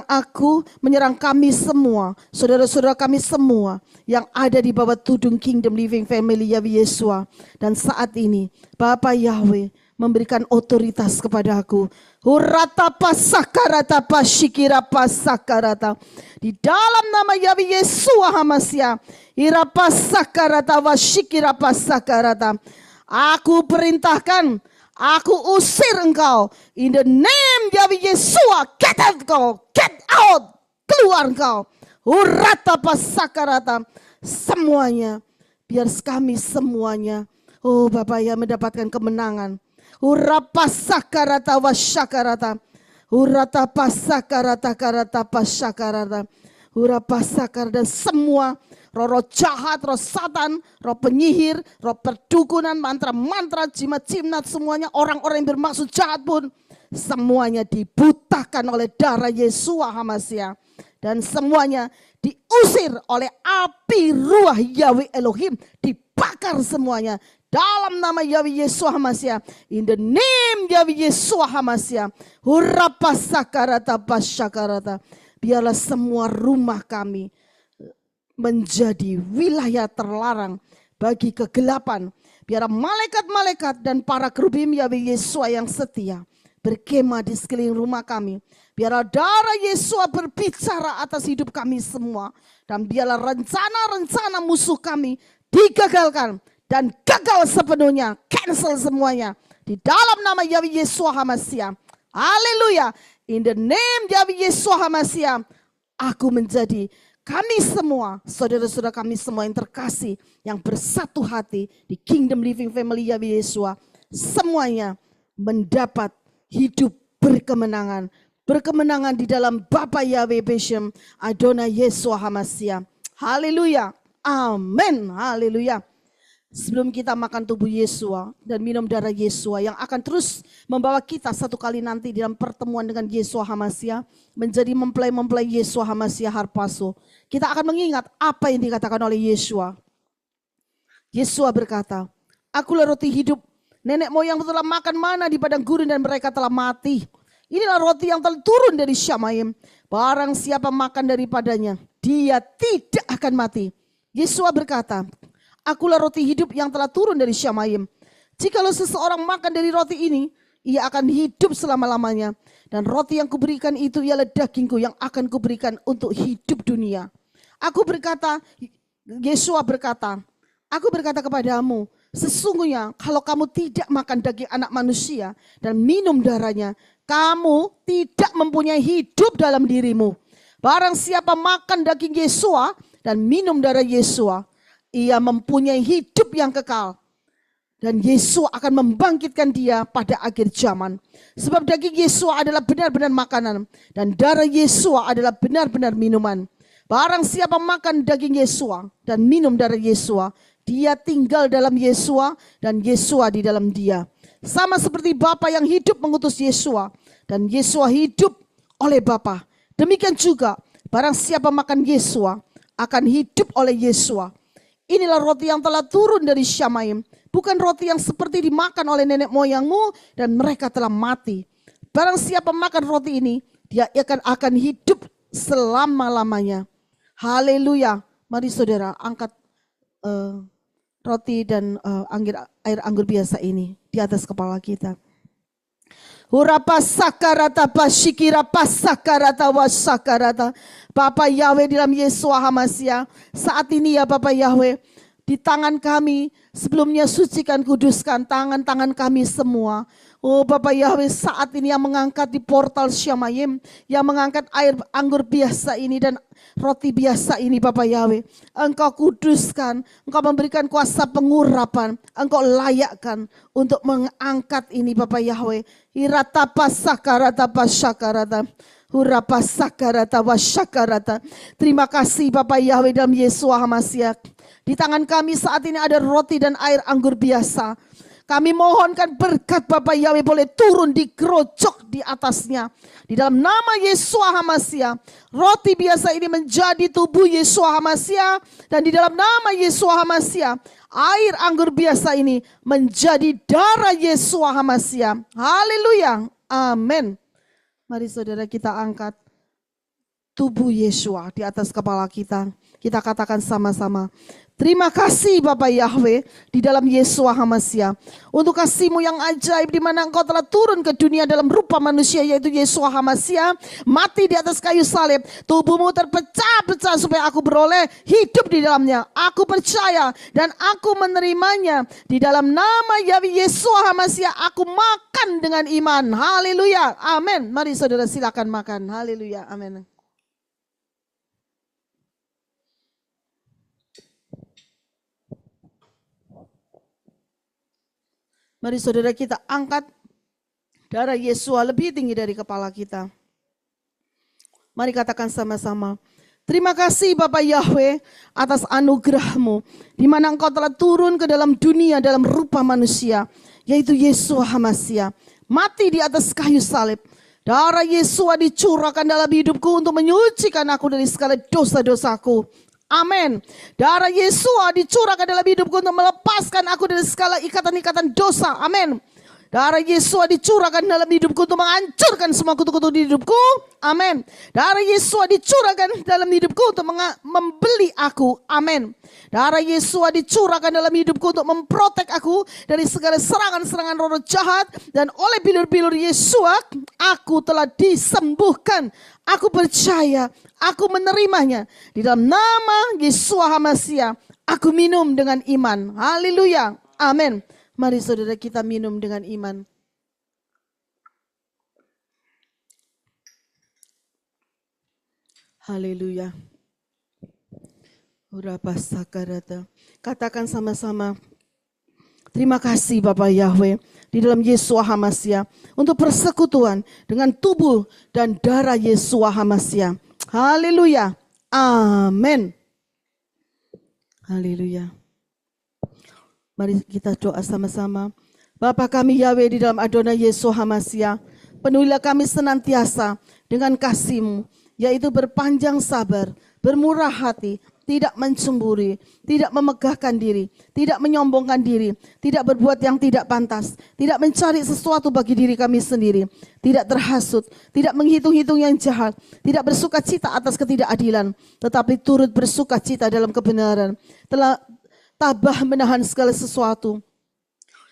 aku, menyerang kami semua, saudara-saudara kami semua yang ada di bawah tudung Kingdom Living Family Yahweh Yesua. Dan saat ini Bapa Yahweh memberikan otoritas kepada aku. Hurata pasakarata pasikira pasakarata. Di dalam nama Yahweh Yesua Hamasya, ira pasakarata wasikira pasakarata. Aku perintahkan, aku usir engkau. In the name Yahweh Yesua, get out engkau, get out, keluar engkau. Hurata pasakarata. Semuanya, biar kami semuanya, oh Bapak ya, mendapatkan kemenangan. Urapa sakarata wasyakarata. Urata pasakarata karata pasakarata. Urapa sakar, dan semua roh jahat, roh satan, roh penyihir, roh perdukunan, mantra-mantra, jimat-jimat, semuanya orang-orang yang bermaksud jahat pun semuanya dibutakan oleh darah Yesua Hamasya. Dan semuanya diusir oleh api ruah Yahweh Elohim, dibakar semuanya. Dalam nama Yahweh Yesua Hamasya, in the name Yahweh Yesua Hamasya, hurapa sakarata pasyakarata. Biarlah semua rumah kami menjadi wilayah terlarang bagi kegelapan. Biar malaikat-malaikat dan para kerubim Yahweh Yesua yang setia berkemah di sekeliling rumah kami. Biarlah darah Yesua berbicara atas hidup kami semua. Dan biarlah rencana-rencana musuh kami digagalkan dan gagal sepenuhnya, cancel semuanya. Di dalam nama Yahweh Yesua Hamasya. Haleluya. In the name Yahweh Yesua Hamasya, aku menjadi, kami semua, saudara-saudara kami semua yang terkasih, yang bersatu hati di Kingdom Living Family Yahweh Yesua, semuanya mendapat hidup berkemenangan. Berkemenangan di dalam Bapa Yahweh Beshem Adonai Yesua Hamasya. Haleluya. Amin. Haleluya. Sebelum kita makan tubuh Yesua dan minum darah Yesua yang akan terus membawa kita satu kali nanti dalam pertemuan dengan Yesua Hamasya menjadi mempelai-mempelai Yesua Hamasya Harpaso. Kita akan mengingat apa yang dikatakan oleh Yesua. Yesua berkata, akulah roti hidup. Nenek moyang telah makan mana di padang gurun dan mereka telah mati. Inilah roti yang telah turun dari Syamayim. Barang siapa makan daripadanya, dia tidak akan mati. Yesua berkata, akulah roti hidup yang telah turun dari Syamayim. Jikalau seseorang makan dari roti ini, ia akan hidup selama-lamanya. Dan roti yang kuberikan itu ialah dagingku yang akan kuberikan untuk hidup dunia. Aku berkata, Yesua berkata, aku berkata kepadamu, sesungguhnya kalau kamu tidak makan daging anak manusia dan minum darahnya, kamu tidak mempunyai hidup dalam dirimu. Barang siapa makan daging Yesua dan minum darah Yesua, ia mempunyai hidup yang kekal. Dan Yesus akan membangkitkan dia pada akhir zaman. Sebab daging Yesus adalah benar-benar makanan. Dan darah Yesus adalah benar-benar minuman. Barang siapa makan daging Yesus dan minum darah Yesus, dia tinggal dalam Yesus dan Yesus di dalam dia. Sama seperti Bapa yang hidup mengutus Yesus. Dan Yesus hidup oleh Bapa. Demikian juga barang siapa makan Yesus akan hidup oleh Yesus. Inilah roti yang telah turun dari Syamayim. Bukan roti yang seperti dimakan oleh nenek moyangmu dan mereka telah mati. Barang siapa makan roti ini, dia akan hidup selama-lamanya. Haleluya. Mari saudara angkat roti dan air anggur biasa ini di atas kepala kita. Hurapa sakarata pasikira pasakarata wasakarata. Bapa Yahweh dalam Yesua Hamasya, saat ini ya Bapa Yahweh, di tangan kami sebelumnya sucikan kuduskan tangan-tangan kami semua. Oh Bapak Yahweh, saat ini yang mengangkat di portal Syamayim, yang mengangkat air anggur biasa ini dan roti biasa ini Bapak Yahweh, Engkau kuduskan, Engkau memberikan kuasa pengurapan, Engkau layakkan untuk mengangkat ini Bapak Yahweh. Iratapa sakarata pasyakarata. Hurapa sakarata wasyakarata. Terima kasih Bapak Yahweh dalam Yesus HaMashiach. Di tangan kami saat ini ada roti dan air anggur biasa. Kami mohonkan berkat Bapak Yahweh boleh turun digerojok di atasnya. Di dalam nama Yeshua HaMashiach, roti biasa ini menjadi tubuh Yeshua HaMashiach. Dan di dalam nama Yeshua HaMashiach, air anggur biasa ini menjadi darah Yeshua HaMashiach. Haleluya. Amin. Mari saudara kita angkat tubuh Yeshua di atas kepala kita. Kita katakan sama-sama. Terima kasih Bapak Yahweh di dalam Yeshua HaMashiach. Untuk kasih-Mu yang ajaib di mana Engkau telah turun ke dunia dalam rupa manusia yaitu Yeshua HaMashiach. Mati di atas kayu salib. Tubuh-Mu terpecah-pecah supaya aku beroleh hidup di dalamnya. Aku percaya dan aku menerimanya. Di dalam nama Yahweh Yeshua HaMashiach aku makan dengan iman. Haleluya. Amin. Mari saudara silakan makan. Haleluya. Amin. Mari saudara kita angkat darah Yeshua lebih tinggi dari kepala kita. Mari katakan sama-sama. Terima kasih Bapak Yahweh atas anugerah-Mu. Di mana Engkau telah turun ke dalam dunia dalam rupa manusia. Yaitu Yeshua HaMashiach. Mati di atas kayu salib. Darah Yeshua dicurahkan dalam hidupku untuk menyucikan aku dari segala dosa-dosaku. Amin. Darah Yeshua dicurahkan dalam hidupku untuk melepaskan aku dari segala ikatan-ikatan dosa. Amin. Darah Yeshua dicurahkan dalam hidupku untuk menghancurkan semua kutuk-kutuk di hidupku. Amin. Darah Yeshua dicurahkan dalam hidupku untuk membeli aku. Amin. Darah Yeshua dicurahkan dalam hidupku untuk memprotek aku dari segala serangan-serangan roh jahat. Dan oleh bilur-bilur Yeshua, aku telah disembuhkan. Aku percaya, aku menerimanya. Di dalam nama Yeshua HaMashiach, aku minum dengan iman. Haleluya. Amin. Mari saudara kita minum dengan iman. Haleluya. Urapa sakarata. Katakan sama-sama. Terima kasih Bapak Yahweh di dalam Yeshua HaMashiach untuk persekutuan dengan tubuh dan darah Yeshua HaMashiach. Haleluya. Amin. Haleluya. Mari kita doa sama-sama. Bapa kami Yahweh di dalam Adonai Yeshua HaMashiach, penuhilah kami senantiasa dengan kasih-Mu, yaitu berpanjang sabar, bermurah hati, tidak mencemburi, tidak memegahkan diri, tidak menyombongkan diri, tidak berbuat yang tidak pantas, tidak mencari sesuatu bagi diri kami sendiri, tidak terhasut, tidak menghitung-hitung yang jahat, tidak bersuka cita atas ketidakadilan, tetapi turut bersuka cita dalam kebenaran, telah tabah menahan segala sesuatu.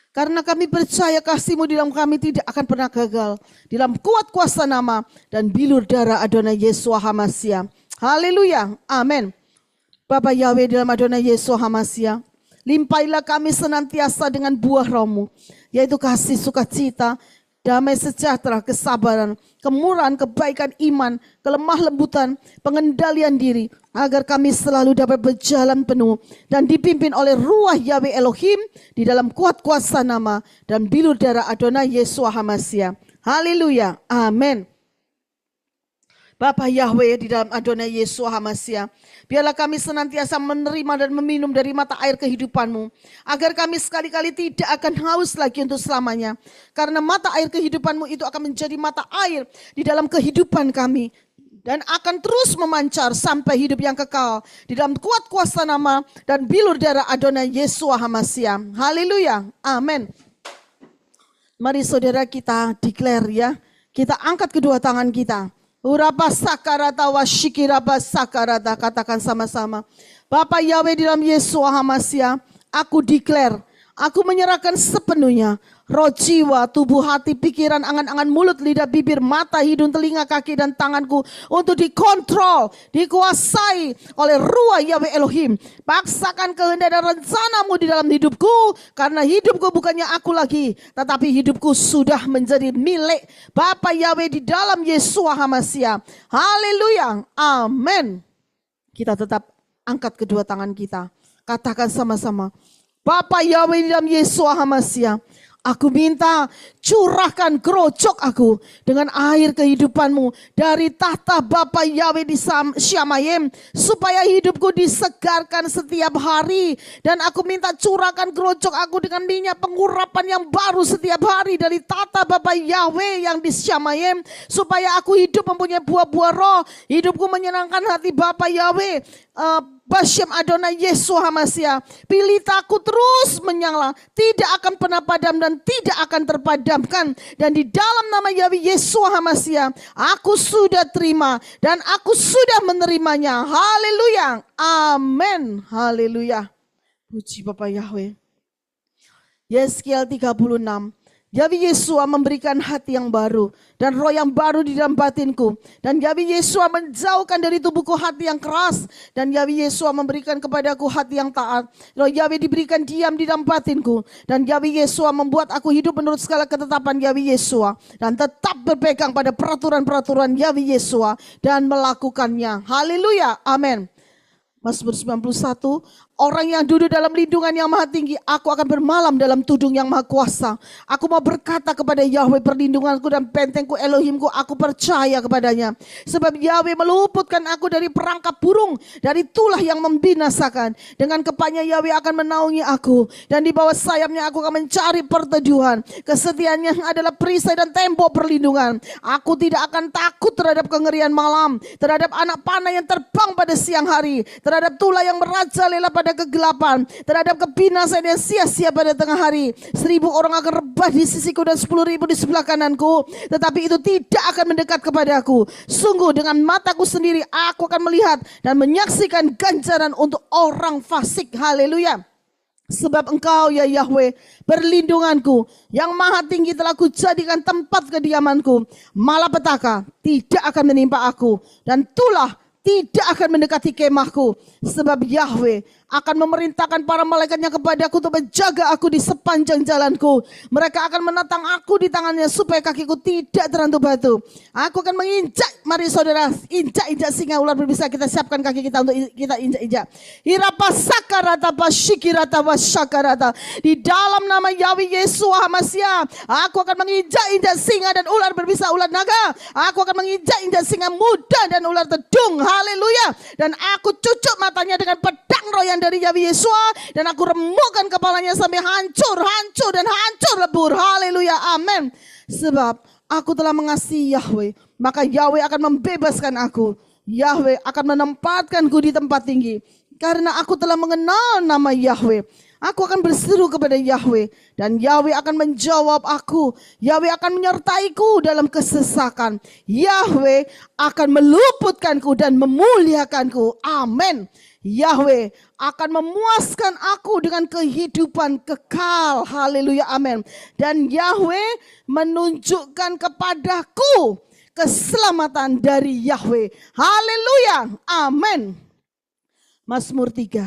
Karena kami percaya kasih-Mu di dalam kami tidak akan pernah gagal. Di dalam kuat kuasa nama dan bilur darah Adonai Yeshua HaMashiach. Haleluya. Amin. Bapak Yahweh di dalam Adonai Yeshua HaMashiach, limpailah kami senantiasa dengan buah Roh-Mu, yaitu kasih, sukacita, damai sejahtera, kesabaran, kemurahan, kebaikan, iman, kelemah lembutan, pengendalian diri, agar kami selalu dapat berjalan penuh dan dipimpin oleh Ruach Yahweh Elohim di dalam kuat kuasa nama dan bilur darah Adonai Yeshua HaMashiach. Haleluya. Amin. Bapa Yahweh di dalam Adonai Yeshua HaMashiach, biarlah kami senantiasa menerima dan meminum dari mata air kehidupan-Mu, agar kami sekali-kali tidak akan haus lagi untuk selamanya. Karena mata air kehidupan-Mu itu akan menjadi mata air di dalam kehidupan kami, dan akan terus memancar sampai hidup yang kekal di dalam kuat kuasa nama dan bilur darah Adonai Yeshua HaMashiach. Haleluya. Amin. Mari saudara kita declare ya, kita angkat kedua tangan kita. Urapa sakarata washikirapa sakarata. Katakan sama-sama. Bapak Yahweh di dalam Yeshua HaMashiach, aku declare, aku menyerahkan sepenuhnya roh, jiwa, tubuh, hati, pikiran, angan-angan, mulut, lidah, bibir, mata, hidung, telinga, kaki, dan tanganku untuk dikontrol, dikuasai oleh Ruah Yahweh Elohim. Paksakan kehendak dan rencanamu di dalam hidupku, karena hidupku bukannya aku lagi, tetapi hidupku sudah menjadi milik Bapa Yahweh di dalam Yeshua HaMashiach. Haleluya, amin. Kita tetap angkat kedua tangan kita, katakan sama-sama, Bapa Yahweh di dalam Yeshua HaMashiach, aku minta curahkan gerojok aku dengan air kehidupanmu dari tahta Bapa Yahweh di Syamayim, supaya hidupku disegarkan setiap hari. Dan aku minta curahkan gerojok aku dengan minyak pengurapan yang baru setiap hari dari tahta Bapa Yahweh yang di Syamayim, supaya aku hidup mempunyai buah-buah roh, hidupku menyenangkan hati Bapa Yahweh. Bashem Adonai Yeshua HaMashiach, pilitaku terus menyala, tidak akan pernah padam dan tidak akan terpadamkan. Dan di dalam nama Yahweh Yeshua HaMashiach, aku sudah terima dan aku sudah menerimanya. Haleluya, amin, haleluya. Puji Bapa Yahweh. Yeskiel 36. Yahweh Yeshua memberikan hati yang baru dan roh yang baru di dalam batinku. Dan Yahweh Yeshua menjauhkan dari tubuhku hati yang keras. Dan Yahweh Yeshua memberikan kepadaku hati yang taat. Roh Yahweh diberikan diam di dalam batinku. Dan Yahweh Yeshua membuat aku hidup menurut segala ketetapan Yahweh Yeshua. Dan tetap berpegang pada peraturan-peraturan Yahweh Yeshua dan melakukannya. Haleluya, amin. Mazmur 91, orang yang duduk dalam lindungan yang maha tinggi, aku akan bermalam dalam tudung yang maha kuasa. Aku mau berkata kepada Yahweh, perlindunganku dan bentengku, Elohimku, aku percaya kepadanya. Sebab Yahweh meluputkan aku dari perangkap burung, dari tulah yang membinasakan. Dengan kepanya Yahweh akan menaungi aku, dan di bawah sayapnya aku akan mencari perteduhan. Kesetiaannya adalah perisai dan tembok perlindungan. Aku tidak akan takut terhadap kengerian malam, terhadap anak panah yang terbang pada siang hari, terhadap tulah yang merajalela pada kegelapan, terhadap kebinasaan yang sia-sia pada tengah hari. 1.000 orang akan rebah di sisiku dan 10.000 di sebelah kananku, tetapi itu tidak akan mendekat kepadaku. Sungguh dengan mataku sendiri aku akan melihat dan menyaksikan ganjaran untuk orang fasik. Haleluya. Sebab engkau ya Yahweh perlindunganku, yang maha tinggi telah kujadikan tempat kediamanku. Malapetaka tidak akan menimpa aku, dan tulah tidak akan mendekati kemahku. Sebab Yahweh akan memerintahkan para malaikatnya kepadaku untuk menjaga aku di sepanjang jalanku. Mereka akan menatang aku di tangannya supaya kakiku tidak terantuk batu. Aku akan menginjak, mari saudara, injak-injak singa ular berbisa. Kita siapkan kaki kita untuk kita injak-injak. Hirapa sakarata pasyikirata wasyakarata. Di dalam nama Yahweh Yeshua HaMashiach, aku akan menginjak-injak singa dan ular berbisa, ular naga. Aku akan menginjak-injak singa muda dan ular tedung. Haleluya. Dan aku cucuk matanya dengan pedang roh yang dari Yahweh Yeshua, dan aku remukkan kepalanya sampai hancur dan hancur lebur. Haleluya, amin. Sebab aku telah mengasihi Yahweh, maka Yahweh akan membebaskan aku. Yahweh akan menempatkanku di tempat tinggi, karena aku telah mengenal nama Yahweh. Aku akan berseru kepada Yahweh, dan Yahweh akan menjawab aku. Yahweh akan menyertaiku dalam kesesakan. Yahweh akan meluputkanku dan memuliakanku. Amin. Yahweh akan memuaskan aku dengan kehidupan kekal. Haleluya, amin. Dan Yahweh menunjukkan kepadaku keselamatan dari Yahweh. Haleluya, amin. Mazmur 3.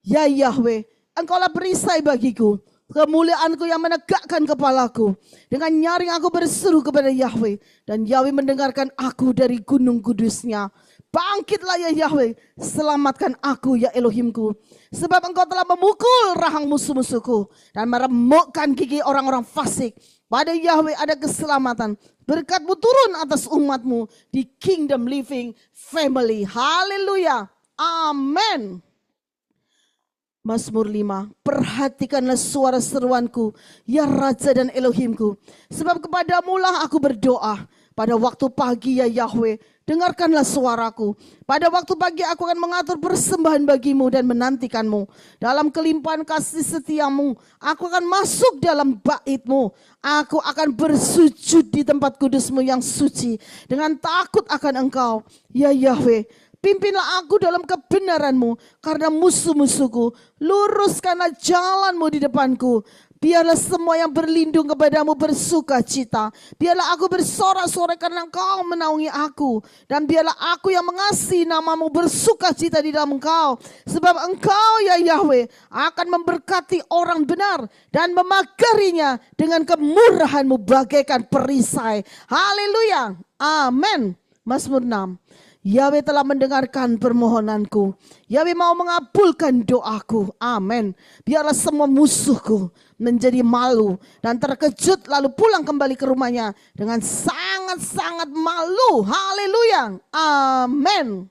Ya Yahweh, Engkaulah perisai bagiku, kemuliaanku yang menegakkan kepalaku. Dengan nyaring aku berseru kepada Yahweh, dan Yahweh mendengarkan aku dari gunung kudusnya. Bangkitlah ya Yahweh, selamatkan aku ya Elohimku. Sebab engkau telah memukul rahang musuh-musuhku dan meremukkan gigi orang-orang fasik. Pada Yahweh ada keselamatan. Berkat-Mu turun atas umat-Mu di Kingdom Living Family. Haleluya, amin. Mazmur 5, perhatikanlah suara seruanku, ya Raja dan Elohimku. Sebab kepadamu lah aku berdoa. Pada waktu pagi ya Yahweh, dengarkanlah suaraku. Pada waktu pagi aku akan mengatur persembahan bagimu dan menantikanmu. Dalam kelimpahan kasih setiamu, aku akan masuk dalam bait-Mu. Aku akan bersujud di tempat kudus-Mu yang suci dengan takut akan Engkau, ya Yahweh. Pimpinlah aku dalam kebenaran-Mu karena musuh-musuhku. Luruskanlah jalan-Mu di depanku. Biarlah semua yang berlindung kepadamu bersuka cita. Biarlah aku bersorak-sorai karena Engkau menaungi aku. Dan biarlah aku yang mengasihi namamu bersuka cita di dalam Engkau. Sebab Engkau ya Yahweh akan memberkati orang benar dan memagarinya dengan kemurahan-Mu bagaikan perisai. Haleluya. Amin. Mazmur 6. Yahweh telah mendengarkan permohonanku. Yahweh mau mengabulkan doaku. Amin. Biarlah semua musuhku menjadi malu dan terkejut lalu pulang kembali ke rumahnya dengan sangat-sangat malu. Haleluya. Amin.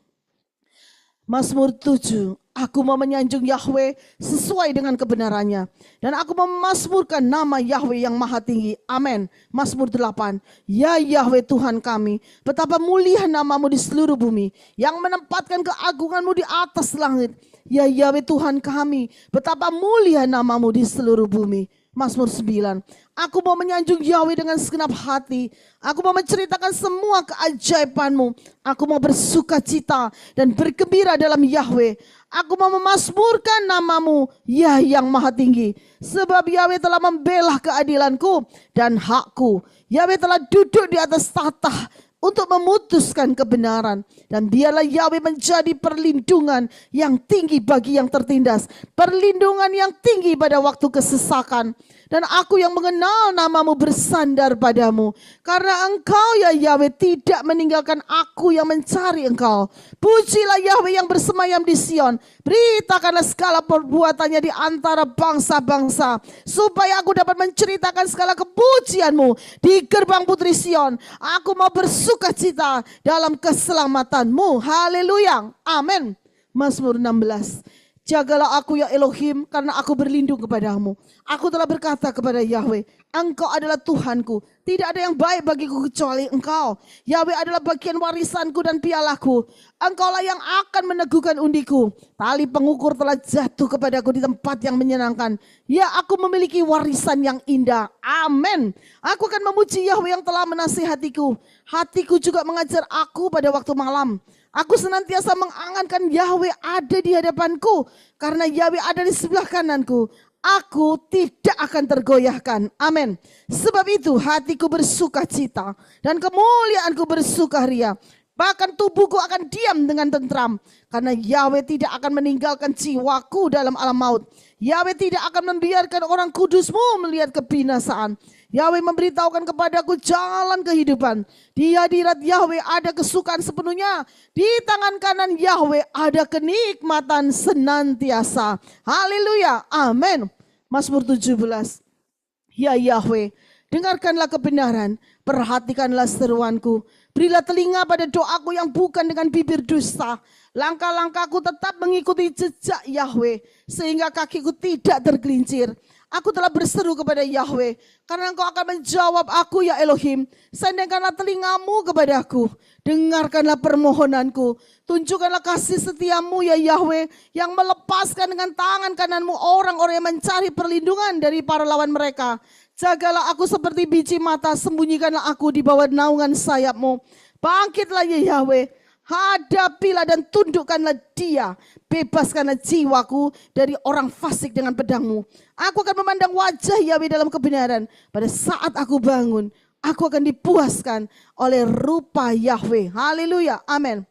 Mazmur 7. Aku mau menyanjung Yahweh sesuai dengan kebenarannya. Dan aku mau memasmurkan nama Yahweh yang maha tinggi. Amin. Mazmur 8. Ya Yahweh Tuhan kami, betapa mulia namamu di seluruh bumi, yang menempatkan keagunganmu di atas langit. Ya Yahweh Tuhan kami, betapa mulia namamu di seluruh bumi. Mazmur 9. Aku mau menyanjung Yahweh dengan segenap hati. Aku mau menceritakan semua keajaiban-Mu. Aku mau bersuka cita dan bergembira dalam Yahweh. Aku mau memasmurkan namamu, ya yang maha tinggi. Sebab Yahweh telah membela keadilanku dan hakku. Yahweh telah duduk di atas tahta untuk memutuskan kebenaran. Dan biarlah Yahweh menjadi perlindungan yang tinggi bagi yang tertindas. Perlindungan yang tinggi pada waktu kesesakan. Dan aku yang mengenal namamu bersandar padamu. Karena Engkau ya Yahweh tidak meninggalkan aku yang mencari Engkau. Pujilah Yahweh yang bersemayam di Sion. Beritakanlah segala perbuatannya di antara bangsa-bangsa. Supaya aku dapat menceritakan segala kepujianmu di gerbang putri Sion. Aku mau bersuka cita dalam keselamatanmu. Haleluya. Amin. Mazmur 16. Jagalah aku ya Elohim karena aku berlindung kepadamu. Aku telah berkata kepada Yahweh, Engkau adalah Tuhanku. Tidak ada yang baik bagiku kecuali Engkau. Yahweh adalah bagian warisanku dan pialaku. Engkaulah yang akan meneguhkan undiku. Tali pengukur telah jatuh kepadaku di tempat yang menyenangkan. Ya, aku memiliki warisan yang indah. Amin. Aku akan memuji Yahweh yang telah menasihatiku. Hatiku juga mengajar aku pada waktu malam. Aku senantiasa mengangankan Yahweh ada di hadapanku. Karena Yahweh ada di sebelah kananku. Aku tidak akan tergoyahkan. Amin. Sebab itu hatiku bersuka cita. Dan kemuliaanku bersukaria. Bahkan tubuhku akan diam dengan tentram. Karena Yahweh tidak akan meninggalkan jiwaku dalam alam maut. Yahweh tidak akan membiarkan orang kudusmu melihat kebinasaan. Yahweh memberitahukan kepadaku jalan kehidupan. Di hadirat Yahweh ada kesukaan sepenuhnya. Di tangan kanan Yahweh ada kenikmatan senantiasa. Haleluya. Amin. Mazmur 17. Ya Yahweh, dengarkanlah kebenaran. Perhatikanlah seruanku. Berilah telinga pada doaku yang bukan dengan bibir dusta. Langkah-langkahku tetap mengikuti jejak Yahweh. Sehingga kakiku tidak tergelincir. Aku telah berseru kepada Yahweh, karena Engkau akan menjawab aku ya Elohim. Sandangkanlah telingamu kepadaku, dengarkanlah permohonanku. Tunjukkanlah kasih setiamu ya Yahweh, yang melepaskan dengan tangan kananmu orang-orang yang mencari perlindungan dari para lawan mereka. Jagalah aku seperti biji mata, sembunyikanlah aku di bawah naungan sayapmu. Bangkitlah ya Yahweh, hadapilah dan tundukkanlah dia. Bebaskanlah jiwaku dari orang fasik dengan pedangmu. Aku akan memandang wajah Yahweh dalam kebenaran. Pada saat aku bangun, aku akan dipuaskan oleh rupa Yahweh. Haleluya. Amin.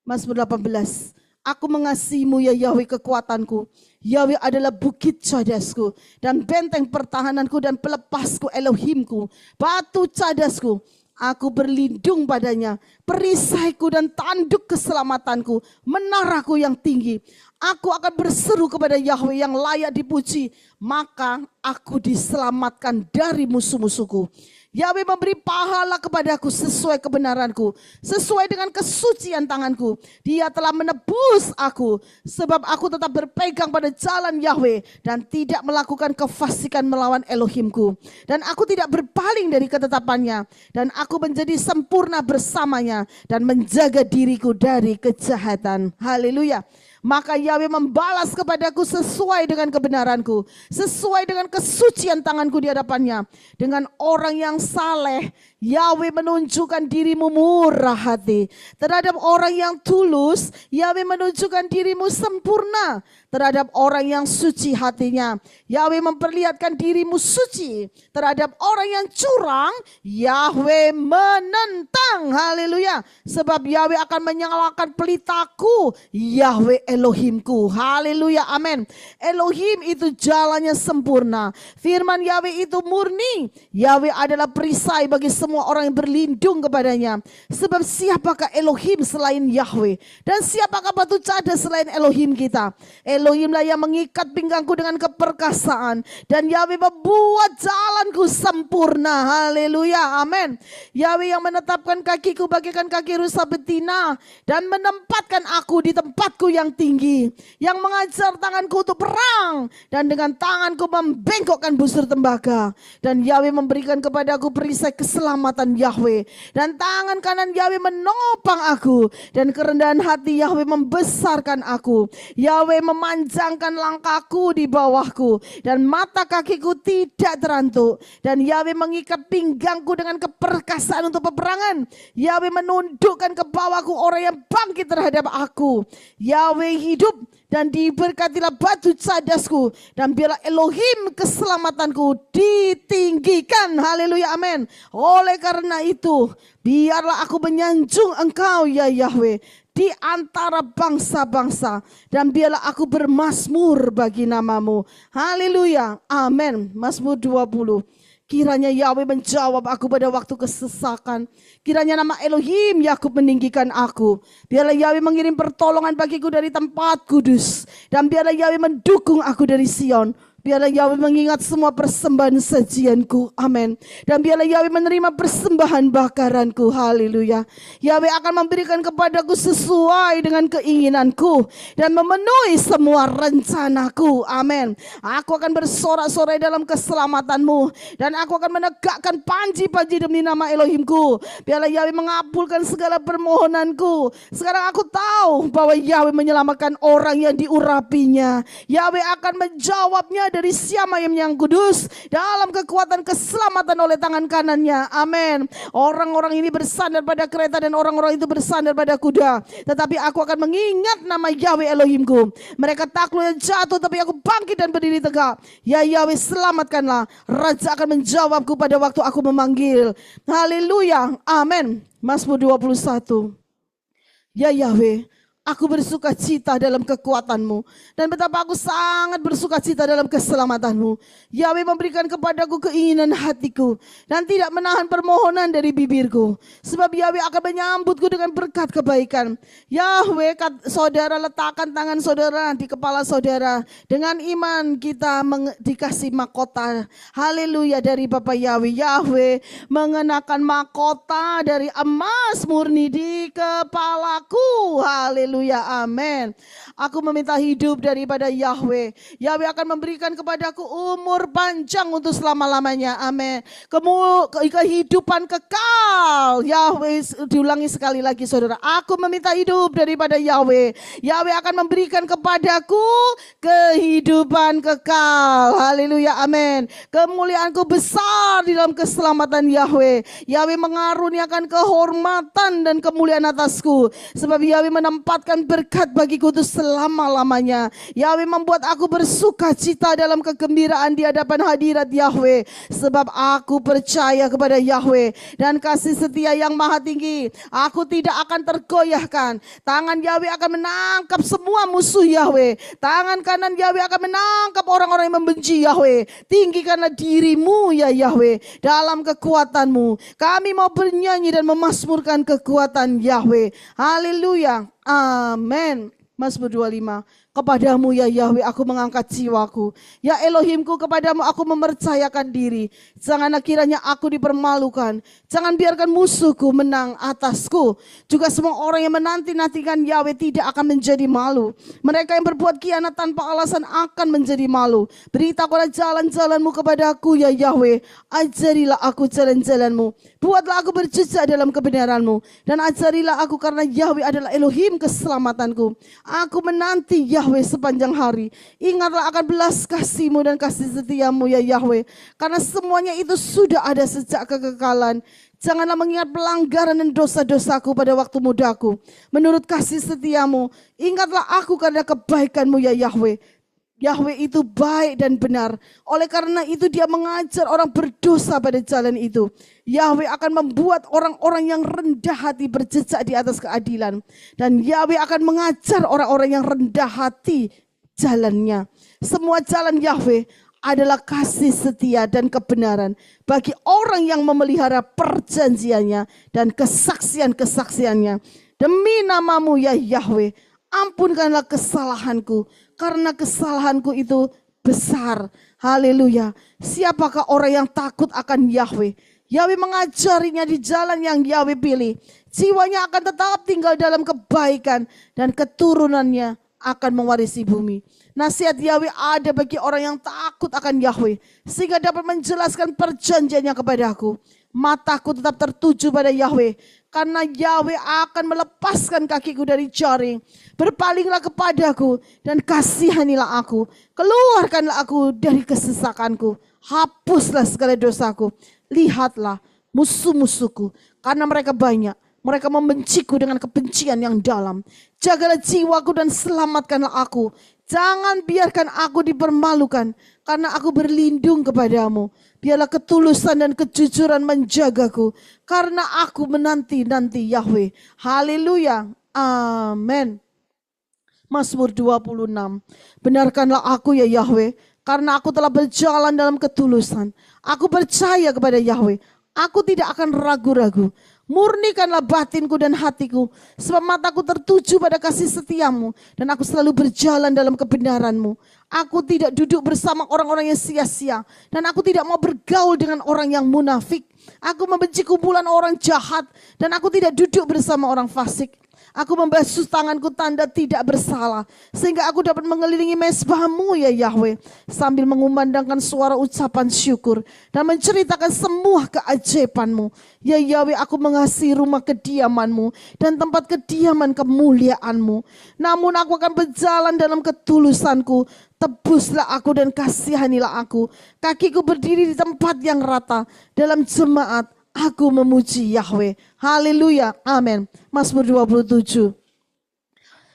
Mazmur 18. Aku mengasihimu ya Yahweh kekuatanku. Yahweh adalah bukit cadasku dan benteng pertahananku dan pelepasku Elohimku. Batu cadasku. Aku berlindung padanya, perisaiku dan tanduk keselamatanku, menaraku yang tinggi. Aku akan berseru kepada Yahweh yang layak dipuji, maka aku diselamatkan dari musuh-musuhku. Yahweh memberi pahala kepadaku sesuai kebenaranku, sesuai dengan kesucian tanganku. Dia telah menebus aku, sebab aku tetap berpegang pada jalan Yahweh dan tidak melakukan kefasikan melawan Elohimku. Dan aku tidak berpaling dari ketetapannya, dan aku menjadi sempurna bersamanya dan menjaga diriku dari kejahatan. Haleluya. maka Yahweh membalas kepadaku sesuai dengan kebenaranku, sesuai dengan kesucian tanganku di hadapannya. Dengan orang yang saleh, Yahweh menunjukkan dirimu murah hati. Terhadap orang yang tulus, Yahweh menunjukkan dirimu sempurna. Terhadap orang yang suci hatinya, Yahweh memperlihatkan dirimu suci. Terhadap orang yang curang, Yahweh menentang. Haleluya. Sebab Yahweh akan menyalakan pelitaku, Yahweh Elohimku. Haleluya, amin. Elohim itu jalannya sempurna. Firman Yahweh itu murni. Yahweh adalah perisai bagi semua orang yang berlindung kepadanya. Sebab siapakah Elohim selain Yahweh? Dan siapakah batu cadas selain Elohim kita? Elohimlah yang mengikat pinggangku dengan keperkasaan. Dan Yahweh membuat jalanku sempurna. Haleluya, amin. Yahweh yang menetapkan kakiku bagaikan kaki rusa betina. Dan menempatkan aku di tempatku yang tinggi. Yang mengajar tanganku untuk perang. Dan dengan tanganku membengkokkan busur tembaga. Dan Yahweh memberikan kepadaku perisai keselamatan Yahweh. Dan tangan kanan Yahweh menopang aku. Dan kerendahan hati Yahweh membesarkan aku. Yahweh memanjangkan langkahku di bawahku. Dan mata kakiku tidak terantuk. Dan Yahweh mengikat pinggangku dengan keperkasaan untuk peperangan. Yahweh menundukkan ke bawahku orang yang bangkit terhadap aku. Yahweh hidup dan diberkatilah batu cadasku. Dan biarlah Elohim keselamatanku ditinggikan. Haleluya, amin. Oleh karena itu, biarlah aku menyanjung Engkau ya Yahweh di antara bangsa-bangsa. Dan biarlah aku bermazmur bagi namamu. Haleluya, amin. Mazmur 20. Kiranya Yahweh menjawab aku pada waktu kesesakan. Kiranya nama Elohim Yakub meninggikan aku. Biarlah Yahweh mengirim pertolongan bagiku dari tempat kudus. Dan biarlah Yahweh mendukung aku dari Sion. Biarlah Yahweh mengingat semua persembahan sajianku. Amin. Dan biarlah Yahweh menerima persembahan bakaranku. Haleluya. Yahweh akan memberikan kepadaku sesuai dengan keinginanku. Dan memenuhi semua rencanaku. Amin. Aku akan bersorak-sorai dalam keselamatanmu. Dan aku akan menegakkan panji-panji demi nama Elohimku. Biarlah Yahweh mengabulkan segala permohonanku. Sekarang aku tahu bahwa Yahweh menyelamatkan orang yang diurapinya. Yahweh akan menjawabnya dari Syamayim yang kudus dalam kekuatan keselamatan oleh tangan kanannya. Amin. Orang-orang ini bersandar pada kereta dan orang-orang itu bersandar pada kuda. Tetapi aku akan mengingat nama Yahweh Elohimku. Mereka takluk dan jatuh, tapi aku bangkit dan berdiri tegak. Ya Yahweh, selamatkanlah. Raja akan menjawabku pada waktu aku memanggil. Haleluya. Amin. Mazmur 21. Ya Yahweh, aku bersuka cita dalam kekuatanmu. Dan betapa aku sangat bersuka cita dalam keselamatanmu. Yahweh memberikan kepadaku keinginan hatiku. Dan tidak menahan permohonan dari bibirku. Sebab Yahweh akan menyambutku dengan berkat kebaikan. Yahweh, saudara letakkan tangan saudara di kepala saudara. Dengan iman kita dikasih mahkota. Haleluya dari Bapa Yahweh. Yahweh mengenakan mahkota dari emas murni di kepalaku. Haleluya. Amin. Aku meminta hidup daripada Yahweh. Yahweh akan memberikan kepadaku umur panjang untuk selama-lamanya. Amin. Kehidupan kekal. Yahweh, diulangi sekali lagi saudara. Aku meminta hidup daripada Yahweh. Yahweh akan memberikan kepadaku kehidupan kekal. Haleluya. Amin. Kemuliaanku besar di dalam keselamatan Yahweh. Yahweh mengaruniakan kehormatan dan kemuliaan atasku. Sebab Yahweh menempatkan berkat bagiku untuk selama-lamanya. Yahweh membuat aku bersuka cita dalam kegembiraan di hadapan hadirat Yahweh. Sebab aku percaya kepada Yahweh dan kasih setia yang maha tinggi. Aku tidak akan tergoyahkan. Tangan Yahweh akan menangkap semua musuh Yahweh. Tangan kanan Yahweh akan menangkap orang-orang yang membenci Yahweh. Tinggikanlah dirimu ya Yahweh dalam kekuatanmu. Kami mau bernyanyi dan memazmurkan kekuatan Yahweh. Haleluya. Amin. Mazmur 25. Kepadamu ya Yahweh aku mengangkat jiwaku. Ya Elohimku, kepadamu aku mempercayakan diri. Janganlah kiranya aku dipermalukan. Jangan biarkan musuhku menang atasku. Juga semua orang yang menanti-nantikan Yahweh tidak akan menjadi malu. Mereka yang berbuat khianat tanpa alasan akan menjadi malu. Beritahulah jalan-jalanmu kepadaku ya Yahweh. Ajarilah aku jalan-jalanmu. Buatlah aku berjejak dalam kebenaranmu. Dan ajarilah aku karena Yahweh adalah Elohim keselamatanku. Aku menanti Yahweh sepanjang hari. Ingatlah akan belas kasih-Mu dan kasih setiamu ya Yahweh. Karena semuanya itu sudah ada sejak kekekalan. Janganlah mengingat pelanggaran dan dosa-dosaku pada waktu mudaku. Menurut kasih setiamu, ingatlah aku karena kebaikan-Mu ya Yahweh. Yahweh itu baik dan benar. Oleh karena itu dia mengajar orang berdosa pada jalan itu. Yahweh akan membuat orang-orang yang rendah hati berjejak di atas keadilan. Dan Yahweh akan mengajar orang-orang yang rendah hati jalannya. Semua jalan Yahweh adalah kasih setia dan kebenaran bagi orang yang memelihara perjanjiannya dan kesaksian-kesaksiannya. Demi nama-Mu ya Yahweh, ampunkanlah kesalahanku, karena kesalahanku itu besar. Haleluya. Siapakah orang yang takut akan Yahweh? Yahweh mengajarinya di jalan yang Yahweh pilih. Jiwanya akan tetap tinggal dalam kebaikan dan keturunannya akan mewarisi bumi. Nasihat Yahweh ada bagi orang yang takut akan Yahweh, sehingga dapat menjelaskan perjanjiannya kepadaku. Mataku tetap tertuju pada Yahweh, karena Yahweh akan melepaskan kakiku dari jaring. Berpalinglah kepadaku dan kasihanilah aku. Keluarkanlah aku dari kesesakanku. Hapuslah segala dosaku. Lihatlah musuh-musuhku, karena mereka banyak. Mereka membenciku dengan kebencian yang dalam. Jagalah jiwaku dan selamatkanlah aku. Jangan biarkan aku dipermalukan, karena aku berlindung kepadamu. Biarlah ketulusan dan kejujuran menjagaku, karena aku menanti-nanti Yahweh. Haleluya. Amin. Mazmur 26. Benarkanlah aku ya Yahweh, karena aku telah berjalan dalam ketulusan. Aku percaya kepada Yahweh. Aku tidak akan ragu-ragu. Murnikanlah batinku dan hatiku, sebab mataku tertuju pada kasih setiamu, dan aku selalu berjalan dalam kebenaranmu. Aku tidak duduk bersama orang-orang yang sia-sia, dan aku tidak mau bergaul dengan orang yang munafik. Aku membenci kumpulan orang jahat, dan aku tidak duduk bersama orang fasik. Aku membasuh tanganku tanda tidak bersalah, sehingga aku dapat mengelilingi mezbah-Mu ya Yahweh, sambil mengumandangkan suara ucapan syukur dan menceritakan semua keajaiban-Mu. Ya Yahweh, aku mengasihi rumah kediaman-Mu dan tempat kediaman kemuliaan-Mu. Namun aku akan berjalan dalam ketulusanku. Tebuslah aku dan kasihanilah aku. Kakiku berdiri di tempat yang rata. Dalam jemaat aku memuji Yahweh. Haleluya. Amin. Mazmur 27.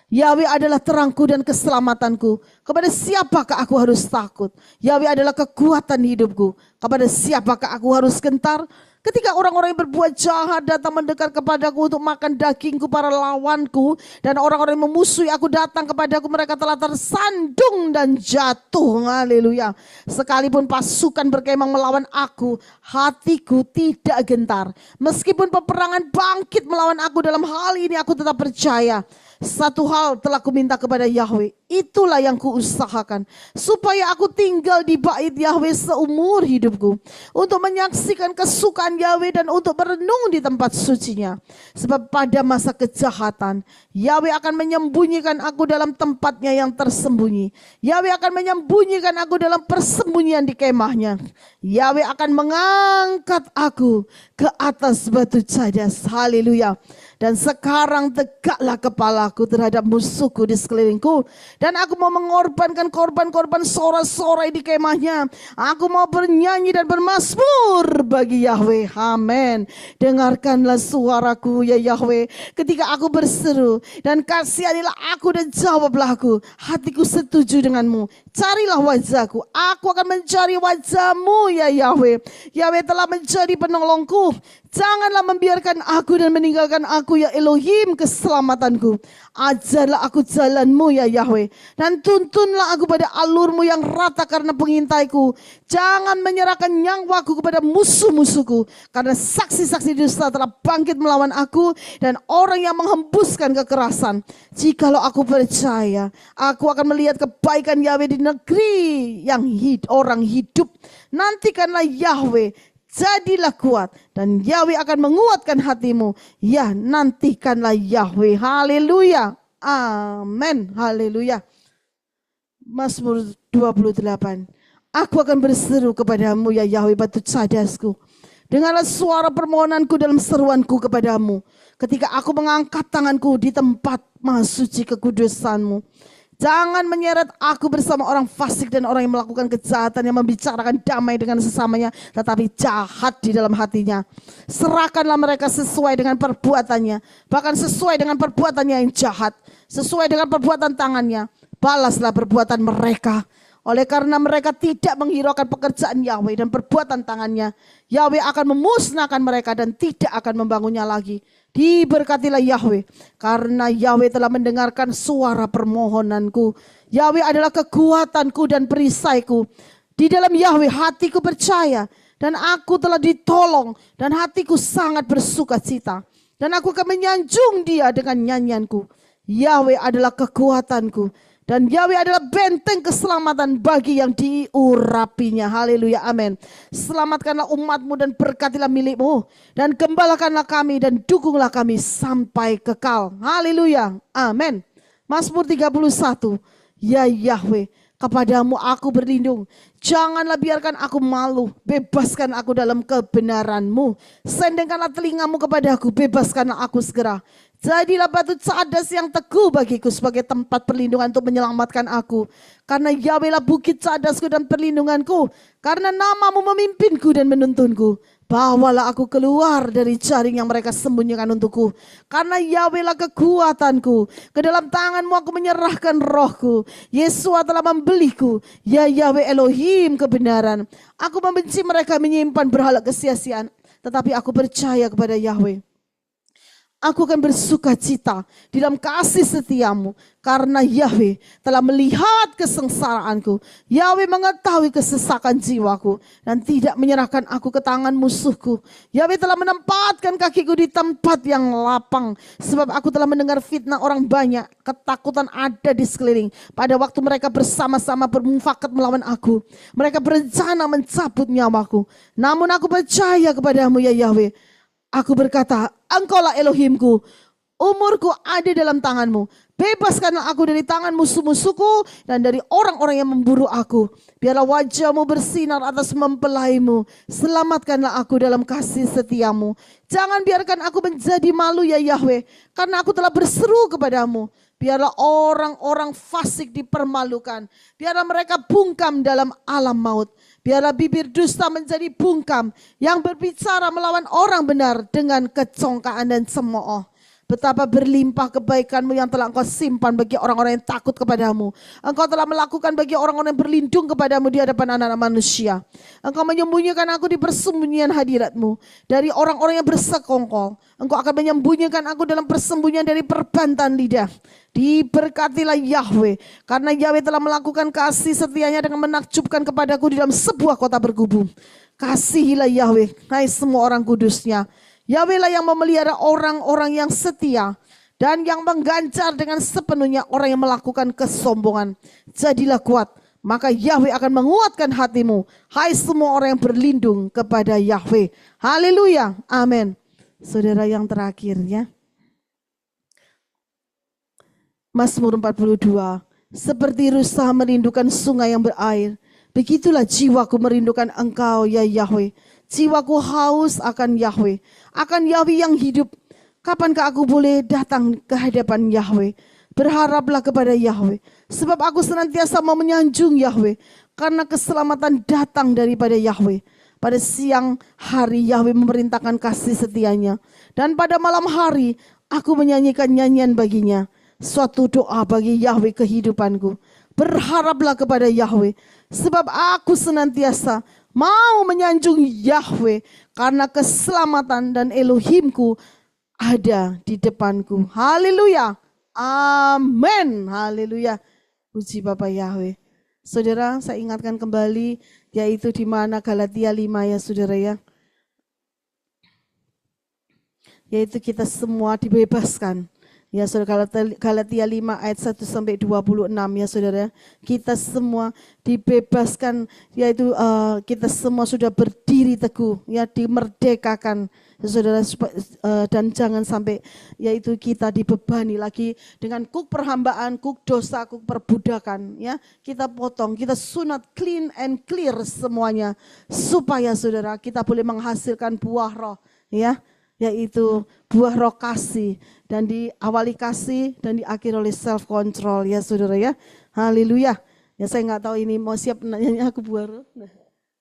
Yahweh adalah terangku dan keselamatanku. Kepada siapakah aku harus takut? Yahweh adalah kekuatan hidupku. Kepada siapakah aku harus gentar? Ketika orang-orang yang berbuat jahat datang mendekat kepadaku untuk makan dagingku para lawanku, dan orang-orang yang memusuhi aku datang kepadaku, mereka telah tersandung dan jatuh. Haleluya. Sekalipun pasukan berkemah melawan aku, hatiku tidak gentar. Meskipun peperangan bangkit melawan aku, dalam hal ini aku tetap percaya. Satu hal telah kuminta kepada Yahweh, itulah yang kuusahakan, supaya aku tinggal di bait Yahweh seumur hidupku, untuk menyaksikan kesukaan Yahweh dan untuk berenung di tempat sucinya. Sebab pada masa kejahatan, Yahweh akan menyembunyikan aku dalam tempatnya yang tersembunyi. Yahweh akan menyembunyikan aku dalam persembunyian di kemahnya. Yahweh akan mengangkat aku ke atas batu cadas. Haleluya. Dan sekarang tegaklah kepalaku terhadap musuhku di sekelilingku. Dan aku mau mengorbankan korban-korban sorak-sorai di kemahnya. Aku mau bernyanyi dan bermazmur bagi Yahweh. Amin. Dengarkanlah suaraku ya Yahweh, ketika aku berseru, dan kasihanilah aku dan jawablah aku. Hatiku setuju denganmu. Carilah wajahku. Aku akan mencari wajah-Mu ya Yahweh. Yahweh telah menjadi penolongku. Janganlah membiarkan aku dan meninggalkan aku ya Elohim keselamatanku. Ajarlah aku jalan-Mu ya Yahweh. Dan tuntunlah aku pada alur-Mu yang rata karena pengintaiku. Jangan menyerahkan nyawaku kepada musuh-musuhku. Karena saksi-saksi dusta telah bangkit melawan aku. Dan orang yang menghembuskan kekerasan. Jikalau aku percaya, aku akan melihat kebaikan Yahweh di negeri yang orang hidup. Nantikanlah Yahweh. Jadilah kuat dan Yahweh akan menguatkan hatimu. Ya, nantikanlah Yahweh. Haleluya. Amin. Haleluya. Mazmur 28. Aku akan berseru kepadamu ya Yahweh batu cadasku. Dengarlah suara permohonanku dalam seruanku kepadamu. Ketika aku mengangkat tanganku di tempat maha suci kekudusan-Mu. Jangan menyeret aku bersama orang fasik dan orang yang melakukan kejahatan, yang membicarakan damai dengan sesamanya tetapi jahat di dalam hatinya. Serahkanlah mereka sesuai dengan perbuatannya, bahkan sesuai dengan perbuatannya yang jahat, sesuai dengan perbuatan tangannya. Balaslah perbuatan mereka. Oleh karena mereka tidak menghiraukan pekerjaan Yahweh dan perbuatan tangannya, Yahweh akan memusnahkan mereka dan tidak akan membangunnya lagi. Diberkatilah Yahweh, karena Yahweh telah mendengarkan suara permohonanku. Yahweh adalah kekuatanku dan perisaiku. Di dalam Yahweh hatiku percaya, dan aku telah ditolong, dan hatiku sangat bersuka cita. Dan aku akan menyanjung Dia dengan nyanyianku. Yahweh adalah kekuatanku. Dan Yahweh adalah benteng keselamatan bagi yang diurapinya. Haleluya, amin. Selamatkanlah umat-Mu dan berkatilah milik-Mu. Dan gembalakanlah kami dan dukunglah kami sampai kekal. Haleluya, amin. Mazmur 31. Ya Yahweh, kepadamu aku berlindung. Janganlah biarkan aku malu. Bebaskan aku dalam kebenaran-Mu. Sendengkanlah telinga-Mu kepadaku. Bebaskanlah aku segera. Jadilah batu cadas yang teguh bagiku sebagai tempat perlindungan untuk menyelamatkan aku. Karena Yahweh lah bukit cadasku dan perlindunganku. Karena nama-Mu memimpinku dan menuntunku. Bawalah aku keluar dari jaring yang mereka sembunyikan untukku. Karena Yahweh lah kekuatanku. Ke dalam tangan-Mu aku menyerahkan rohku. Yesua telah membeliku. Ya Yahweh Elohim kebenaran. Aku membenci mereka menyimpan berhala kesia-siaan. Tetapi aku percaya kepada Yahweh. Aku akan bersuka cita di dalam kasih setia-Mu. Karena Yahweh telah melihat kesengsaraanku. Yahweh mengetahui kesesakan jiwaku. Dan tidak menyerahkan aku ke tangan musuhku. Yahweh telah menempatkan kakiku di tempat yang lapang. Sebab aku telah mendengar fitnah orang banyak. Ketakutan ada di sekeliling. Pada waktu mereka bersama-sama bermufakat melawan aku. Mereka berencana mencabut nyawaku. Namun aku percaya kepadamu ya Yahweh. Aku berkata, Engkaulah Elohimku, umurku ada dalam tangan-Mu. Bebaskanlah aku dari tangan musuh-musuhku dan dari orang-orang yang memburu aku. Biarlah wajah-Mu bersinar atas mempelai-Mu. Selamatkanlah aku dalam kasih setia-Mu. Jangan biarkan aku menjadi malu ya Yahweh, karena aku telah berseru kepadamu. Biarlah orang-orang fasik dipermalukan. Biarlah mereka bungkam dalam alam maut. Biarlah bibir dusta menjadi bungkam yang berbicara melawan orang benar dengan kecongkaan dan cemooh. Betapa berlimpah kebaikan-Mu yang telah Engkau simpan bagi orang-orang yang takut kepadamu. Engkau telah melakukan bagi orang-orang yang berlindung kepadamu di hadapan anak-anak manusia. Engkau menyembunyikan aku di persembunyian hadirat-Mu dari orang-orang yang bersekongkol. Engkau akan menyembunyikan aku dalam persembunyian dari perbantan lidah. Diberkatilah Yahweh, karena Yahweh telah melakukan kasih setianya dengan menakjubkan kepadaku di dalam sebuah kota bergubung. Kasihilah Yahweh, hai semua orang kudusnya. Yahweh lah yang memelihara orang-orang yang setia dan yang mengganjar dengan sepenuhnya orang yang melakukan kesombongan. Jadilah kuat, maka Yahweh akan menguatkan hatimu. Hai semua orang yang berlindung kepada Yahweh. Haleluya, amin. Saudara yang terakhir ya. Mazmur 42. Seperti rusa merindukan sungai yang berair, begitulah jiwaku merindukan Engkau ya Yahweh. Jiwaku haus akan Yahweh, akan Yahweh yang hidup. Kapankah aku boleh datang ke hadapan Yahweh? Berharaplah kepada Yahweh, sebab aku senantiasa mau menyanjung Yahweh, karena keselamatan datang daripada Yahweh. Pada siang hari Yahweh memerintahkan kasih setianya, dan pada malam hari aku menyanyikan nyanyian baginya. Suatu doa bagi Yahweh kehidupanku. Berharaplah kepada Yahweh, sebab aku senantiasa mau menyanjung Yahweh karena keselamatan dan Elohimku ada di depanku. Haleluya. Amin. Haleluya. Puji Bapa Yahweh. Saudara, saya ingatkan kembali, yaitu di mana Galatia 5 ya saudara ya. Yaitu kita semua dibebaskan. Ya saudara, Galatia 5 ayat 1 sampai 26 ya saudara. Kita semua dibebaskan, yaitu kita semua sudah berdiri teguh, ya dimerdekakan ya saudara, dan jangan sampai yaitu kita dibebani lagi dengan kuk perhambaan, kuk dosa, kuk perbudakan, ya. Kita potong, kita sunat clean and clear semuanya supaya saudara kita boleh menghasilkan buah roh, ya. Yaitu buah roh kasih, dan diawali kasih dan diakhiri oleh self control ya saudara ya. Haleluya. Ya saya nggak tahu ini mau siap nanya aku buah roh. Nah,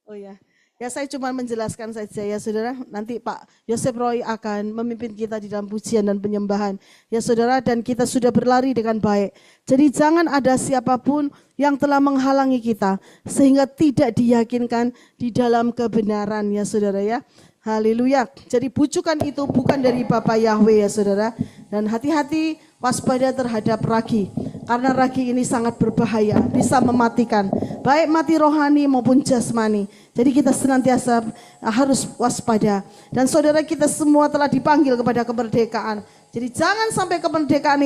oh ya. Ya saya cuma menjelaskan saja ya saudara. Nanti Pak Yosef Roy akan memimpin kita di dalam pujian dan penyembahan. Ya saudara, dan kita sudah berlari dengan baik. Jadi jangan ada siapapun yang telah menghalangi kita sehingga tidak diyakinkan di dalam kebenaran ya saudara ya. Haleluya. Jadi bujukan itu bukan dari Bapa Yahweh ya saudara. Dan hati-hati waspada terhadap ragi. Karena ragi ini sangat berbahaya, bisa mematikan. Baik mati rohani maupun jasmani. Jadi kita senantiasa harus waspada. Dan saudara, kita semua telah dipanggil kepada kemerdekaan. Jadi jangan sampai kemerdekaan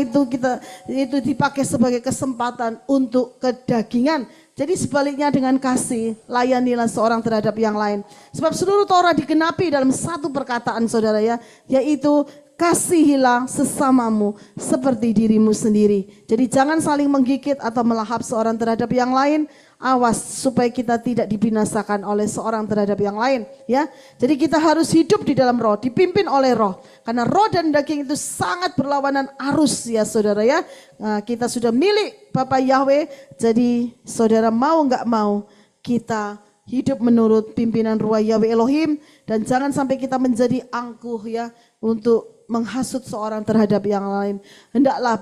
itu dipakai sebagai kesempatan untuk kedagingan. Jadi sebaliknya dengan kasih, layanilah seorang terhadap yang lain. Sebab seluruh Torah digenapi dalam satu perkataan saudara ya, yaitu kasihilah sesamamu seperti dirimu sendiri. Jadi jangan saling menggigit atau melahap seorang terhadap yang lain. Awas supaya kita tidak dibinasakan oleh seorang terhadap yang lain, ya. Jadi kita harus hidup di dalam roh, dipimpin oleh roh. Karena roh dan daging itu sangat berlawanan arus ya saudara ya. Nah, kita sudah milik Bapa Yahweh. Jadi saudara mau nggak mau kita hidup menurut pimpinan Ruah Yahweh Elohim. Dan jangan sampai kita menjadi angkuh ya untuk menghasut seorang terhadap yang lain. Hendaklah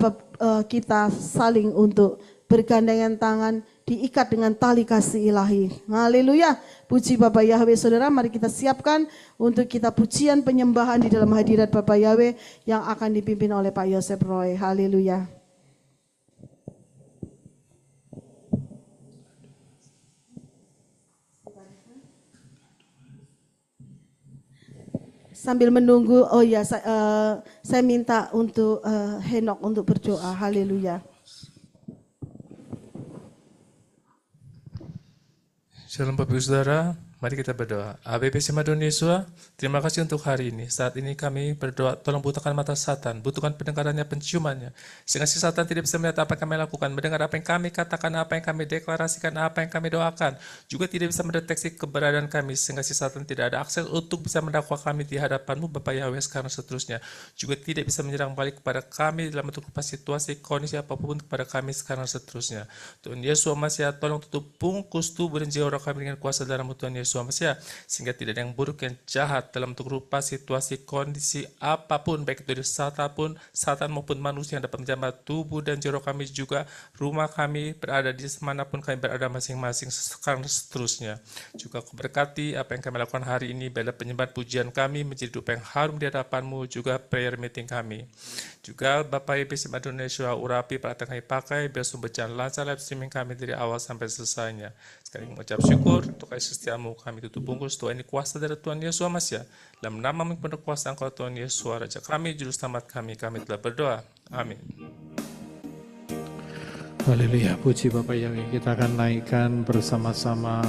kita saling untuk bergandengan tangan, diikat dengan tali kasih ilahi. Haleluya. Puji Bapa Yahweh saudara. Mari kita siapkan untuk kita pujian penyembahan di dalam hadirat Bapa Yahweh yang akan dipimpin oleh Pak Yosef Roy. Haleluya. Sambil menunggu, oh ya, saya minta untuk Henok untuk berdoa. Haleluya. Shalom Bapak Ibu Saudara, mari kita berdoa. ABP Simadon Yesua, terima kasih untuk hari ini. Saat ini kami berdoa, tolong bukakan mata Satan, butuhkan pendengarannya, penciumannya. Sehingga si Satan tidak bisa melihat apa yang kami lakukan, mendengar apa yang kami katakan, apa yang kami deklarasikan, apa yang kami doakan. Juga tidak bisa mendeteksi keberadaan kami, sehingga si Satan tidak ada akses untuk bisa mendakwa kami di hadapan-Mu, Bapak Yahweh, sekarang seterusnya. Juga tidak bisa menyerang balik kepada kami dalam bentuk situasi, kondisi apapun kepada kami sekarang seterusnya. Tuhan Yesus Masiah, tolong tutup bungkus tubuh dan jiwa kami dengan kuasa darah Tuhan Yesus Masiah, sehingga tidak ada yang buruk, yang jahat dalam bentuk rupa, situasi, kondisi apapun, baik itu dari Satan maupun manusia yang dapat menjamah tubuh dan jiwa kami, juga rumah kami berada di manapun kami berada masing-masing sekarang seterusnya. Juga berkati apa yang kami lakukan hari ini, bela penyembahan pujian kami menjadi dupa yang harum di hadapan-Mu, juga prayer meeting kami. Juga Bapak Ibu Simadon Yesua, urapi peralatan kami pakai, biar sumber jalan lancar live streaming kami dari awal sampai selesainya. Sekali mengucap syukur untuk kasih setiamu, kami tutup bungkus Tuhan, ini kuasa dari Tuhan Yesus Masiah. Dalam nama penuh kuasa Engkau Tuhan Yesus, Raja kami, Juru Selamat kami telah berdoa. Amin. Haleluya, puji Bapa Yahweh. Kita akan naikkan bersama-sama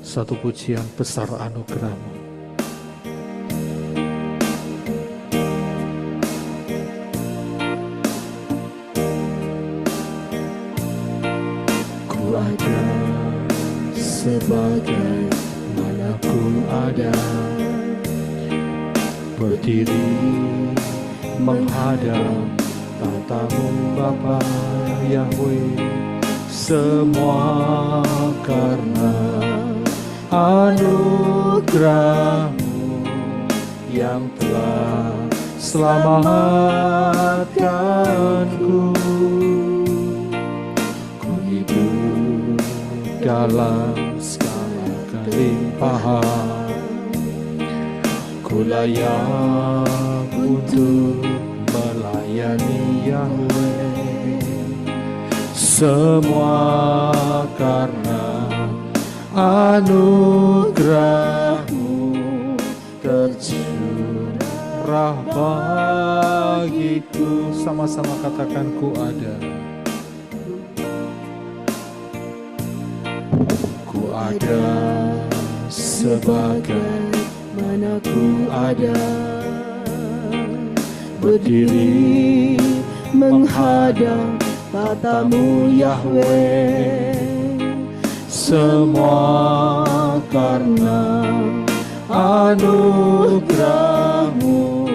satu pujian besar anugerah-Mu. Ku ada sebagai mana ku ada, berdiri menghadap tatamu Bapa Yahweh, semua karena anugerah-Mu yang telah selamatkanku. Ku hidup dalam segala kali berlimpahan. Ku layak untuk melayani Yahweh, semua karena anugerah-Mu tercurah bagiku. Sama-sama katakan, ku ada. Ku ada sebagai mana ku ada, berdiri menghadap tatamu Yahweh, semua karena anugerah-Mu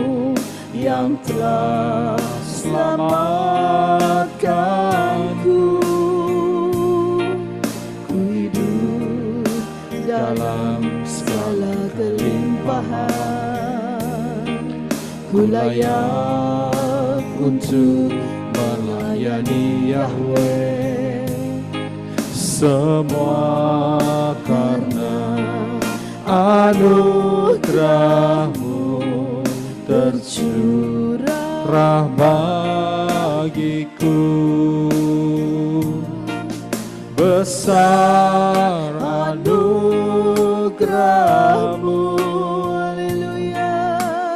yang telah selamatkanku. Ku hidup dalam segala kelimpahan, ku layak untuk melayani Yahweh, semua karena anugerah-Mu tercurah bagiku. Besar anugerah-Mu,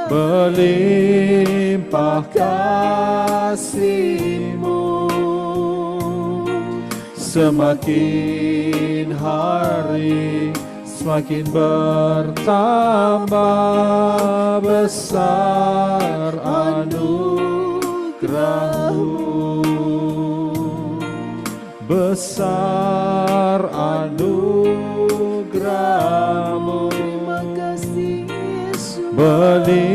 berlimpah kasih-Mu, semakin hari semakin bertambah. Besar anugerah-Mu, besar anugerah-Mu, berlimpah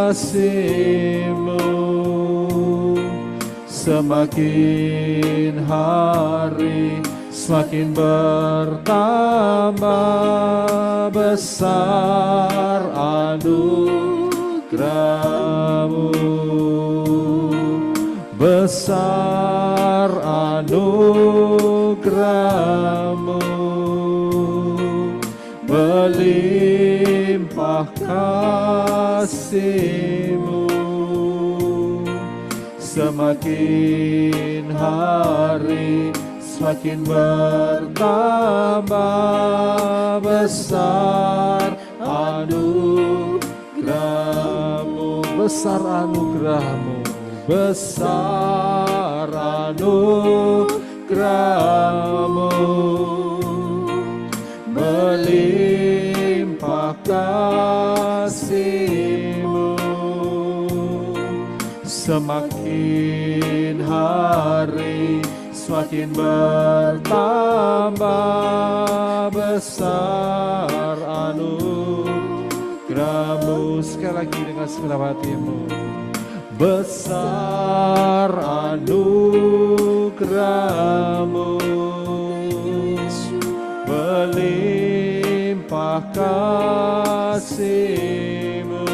kasih-Mu, semakin hari semakin bertambah. Besar anugerah-Mu, besar anugerah-Mu, berlimpah kasih-Mu, semakin hari semakin bertambah. Besar anugerah-Mu, besar anugerah-Mu, besar anugerah-Mu, berlimpah kasih-Mu, semakin hari semakin bertambah. Besar anugerah-Mu, sekali lagi dengan segenap hatimu. Besar anugerah-Mu, berlimpah kasih-Mu,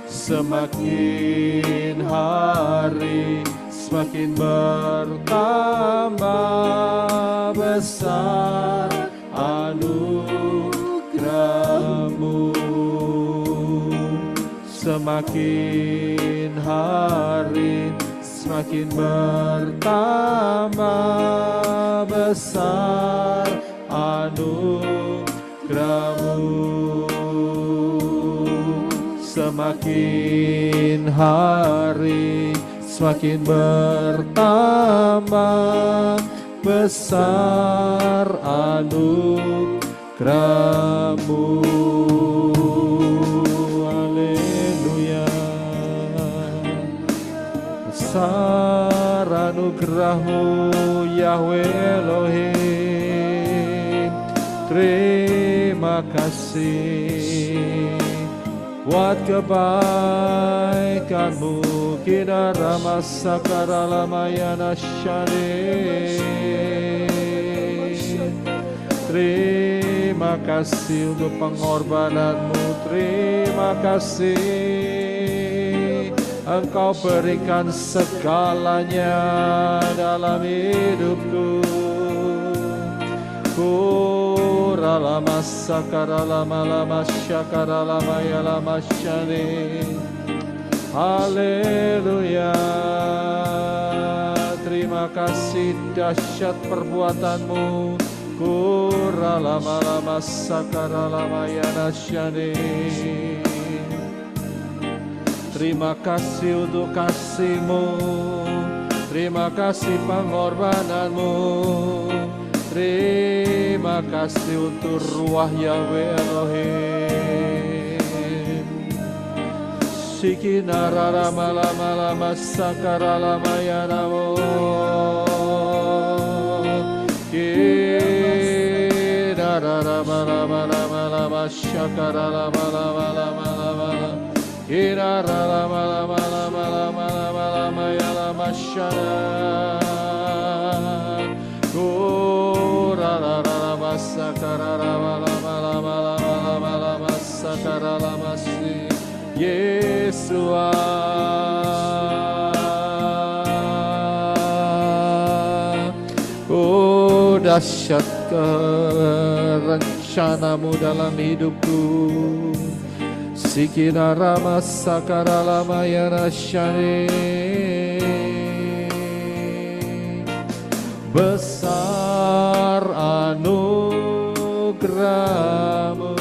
semakin hari semakin bertambah. Besar anugerah-Mu, semakin hari semakin bertambah. Besar anugerah-Mu, semakin hari semakin bertambah. Besar anugerah-Mu. Haleluya. Besar anugerah-Mu Yahweh Elohim. Terima kasih buat kebaikan-Mu. Kina Rama Sakara Lamayana Shari. Terima kasih untuk pengorbanan-Mu. Terima kasih Engkau berikan segalanya dalam hidupku. Kuralama sakaralama lama syakaralama yalama syane. Haleluya. Terima kasih dahsyat perbuatanmu. Kuralama lama sakaralama yana syane. Terima kasih untuk kasih-Mu. Terima kasih pengorbananmu. Terima kasih untuk ruah Yahweh Elohim. Sikina rama lama lama sakara lama ya namo. Kina rama lama lama lama sakara lama lama lama lama. Kina lama lama lama lama lama lama ya lama syara. Kura lama sakara lama lama lama lama lama lama sakara lama si Yesua. Oh dahsyat rencanamu dalam hidupku. Sikina rama sakara lama ya rasyane. Besar anugerahmu,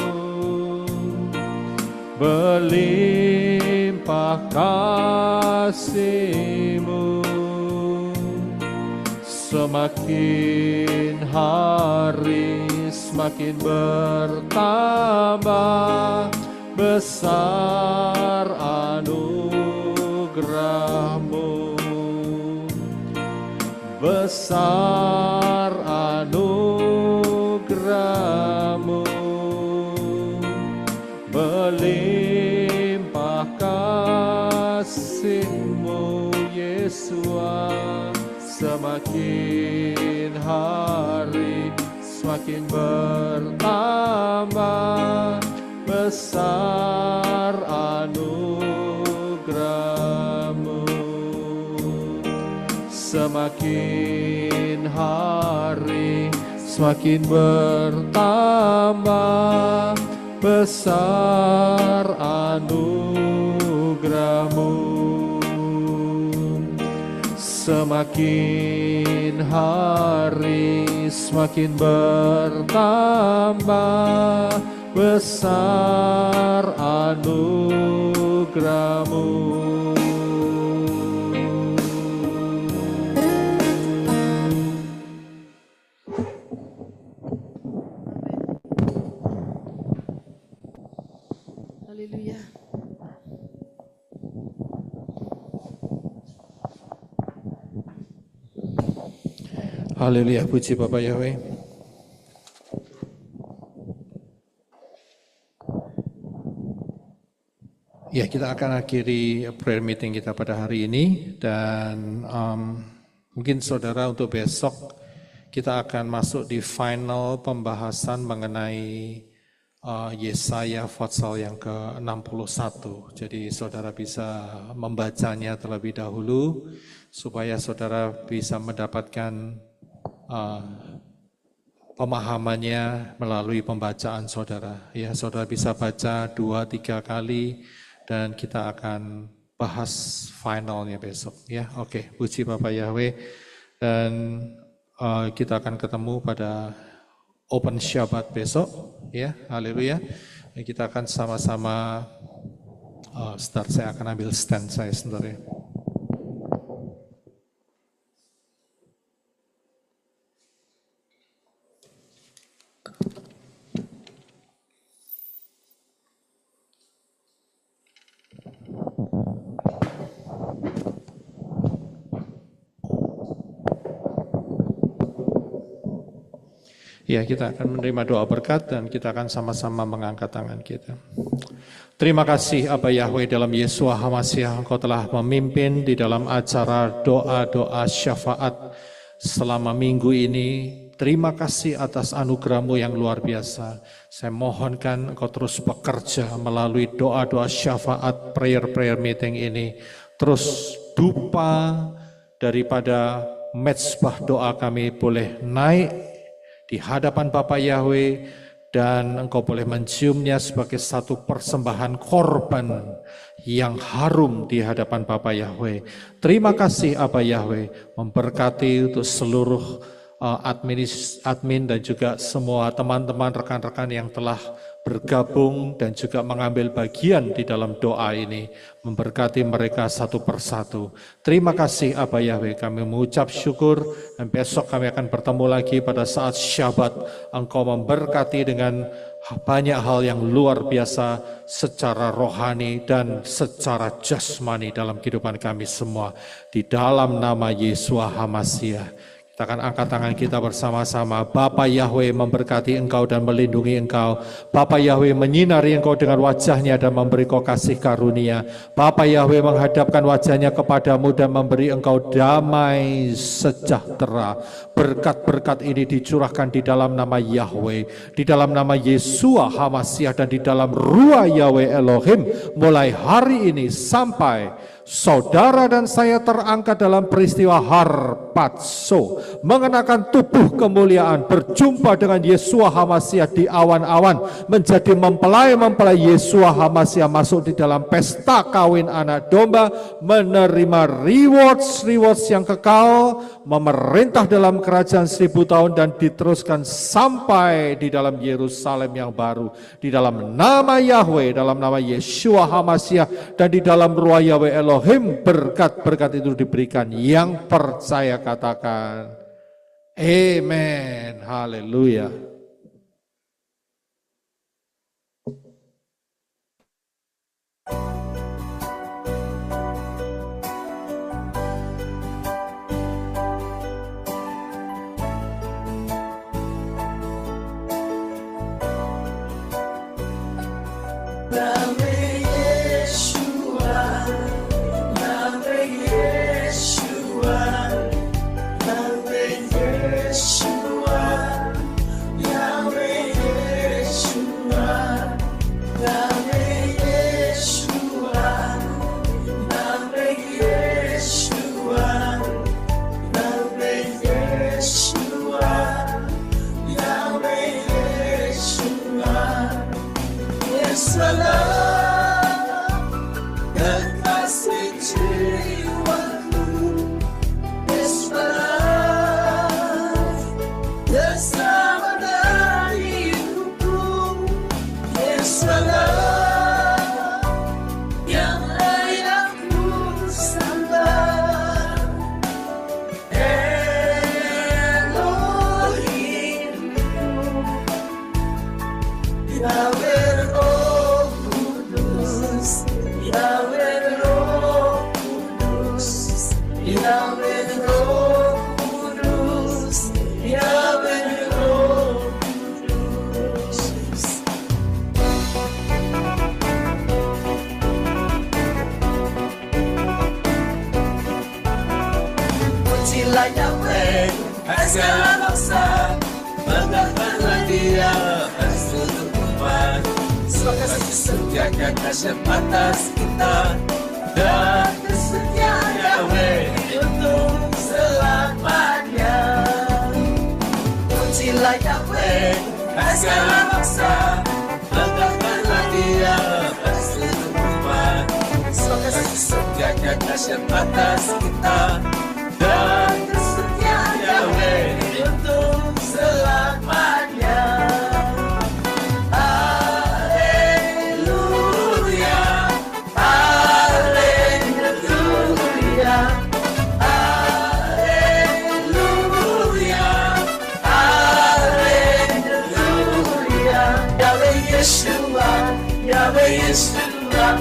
berlimpah kasih-Mu. Semakin hari semakin bertambah, besar anugerahmu. Besar anugerahmu, berlimpah kasih-Mu Yesua. Semakin hari semakin bertambah, besar anugerahmu. Semakin hari semakin bertambah, besar anugerahmu. Semakin hari semakin bertambah, besar anugerahmu. Haleluya. Haleluya, puji Bapak Yahweh. Ya, kita akan akhiri prayer meeting kita pada hari ini dan mungkin saudara untuk besok kita akan masuk di final pembahasan mengenai Yesaya Fatsal yang ke-61. Jadi saudara bisa membacanya terlebih dahulu supaya saudara bisa mendapatkan pemahamannya melalui pembacaan saudara. Ya, saudara bisa baca 2-3 kali dan kita akan bahas finalnya besok. Ya, oke. Puji Bapak Yahweh. Dan kita akan ketemu pada Open Shabbat besok. Ya, haleluya. Kita akan sama-sama start. Saya akan ambil stand saya sebentar ya. Ya, kita akan menerima doa berkat dan kita akan sama-sama mengangkat tangan kita. Terima kasih Aba Yahweh dalam Yesua HaMashiach, Engkau telah memimpin di dalam acara doa-doa syafaat selama minggu ini. Terima kasih atas anugerah-Mu yang luar biasa. Saya mohonkan Engkau terus bekerja melalui doa-doa syafaat prayer meeting ini. Terus dupa daripada mezbah doa kami boleh naik di hadapan Bapa Yahweh, dan Engkau boleh menciumnya sebagai satu persembahan korban yang harum di hadapan Bapa Yahweh. Terima kasih Aba Yahweh, memberkati untuk seluruh admin dan juga semua teman-teman rekan-rekan yang telah bergabung dan juga mengambil bagian di dalam doa ini, memberkati mereka satu persatu. Terima kasih Aba Yahweh, kami mengucap syukur, dan besok kami akan bertemu lagi pada saat Syabat. Engkau memberkati dengan banyak hal yang luar biasa secara rohani dan secara jasmani dalam kehidupan kami semua. Di dalam nama Yeshua HaMashiach, kita akan angkat tangan kita bersama-sama. Bapa Yahweh memberkati engkau dan melindungi engkau. Bapa Yahweh menyinari engkau dengan wajahnya dan memberi kau kasih karunia. Bapa Yahweh menghadapkan wajahnya kepadamu dan memberi engkau damai sejahtera. Berkat-berkat ini dicurahkan di dalam nama Yahweh, di dalam nama Yeshua HaMashiach, dan di dalam Ruah Yahweh Elohim, mulai hari ini sampai saudara dan saya terangkat dalam peristiwa harpazo, mengenakan tubuh kemuliaan, berjumpa dengan Yeshua HaMashiach di awan-awan, menjadi mempelai-mempelai Yeshua HaMashiach, masuk di dalam pesta kawin anak domba, menerima rewards yang kekal, memerintah dalam kerajaan 1000 tahun, dan diteruskan sampai di dalam Yerusalem yang baru, di dalam nama Yahweh, dalam nama Yeshua HaMashiach, dan di dalam Ruah Yahweh Elohim. Berkat-berkat itu diberikan. Yang percaya katakan amen. Haleluya. Kasih atas kita dan kesetiaan Yahweh untuk selamanya. Pujilah Yahweh, segala bangsa, banggakanlah Dia atas seluruh umat. Kasih setianya kasih atas kita dan kesetiaan Yahweh untuk selamanya. Yahweh Yeshua, Yahweh Yeshua,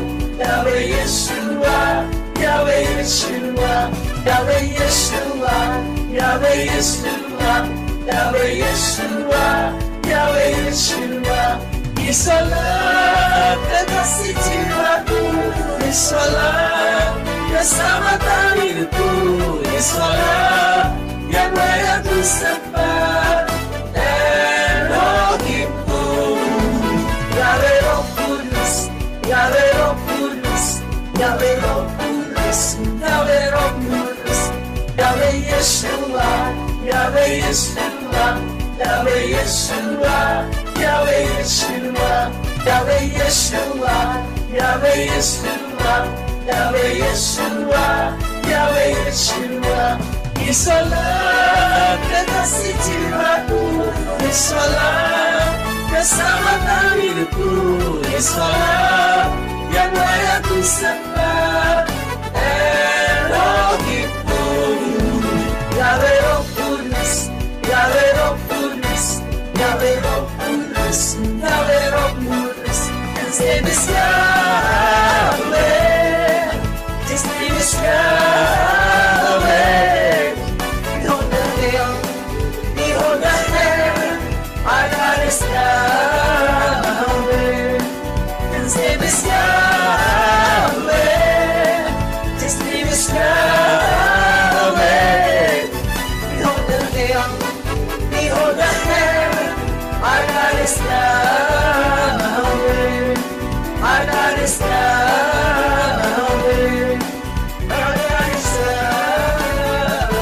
Yahweh Yeshua, Yahweh Yeshua, Yahweh Yeshua, Yahweh Yeshua, Yahweh Yeshua. Isalah kekasih jiwaku, Isalah keselamatan hidupku, Isalah yang layak ku sembah, Elohimku. Yahweh Roh Kudus, Yahweh Roh Kudus, Yahweh Roh Kudus, Yahweh Roh Kudus, Yahweh Yeshua, Yahweh Yeshua, Yahweh Yeshua, Yahweh Yeshua, Yahweh Yeshua, Yahweh Yeshua, Yahweh Yeshua, Yahweh Yeshua. Isalah kekasih jiwaku, Isalah keselamatan hidupku, Isalah yang layak disembah, Elohimku. Yahweh Roh Kudus, Yahweh Roh Kudus, Yahweh Roh Kudus, Yahweh Roh Kudus. His name is Yahweh, His name is Yahweh. Behold the veil, behold the hair, our God is Yahweh. His name is Yahweh, His name is Yahweh. Behold the veil, behold the hair, our God is Yahweh. Our God is Yahweh. Our God is Yahweh.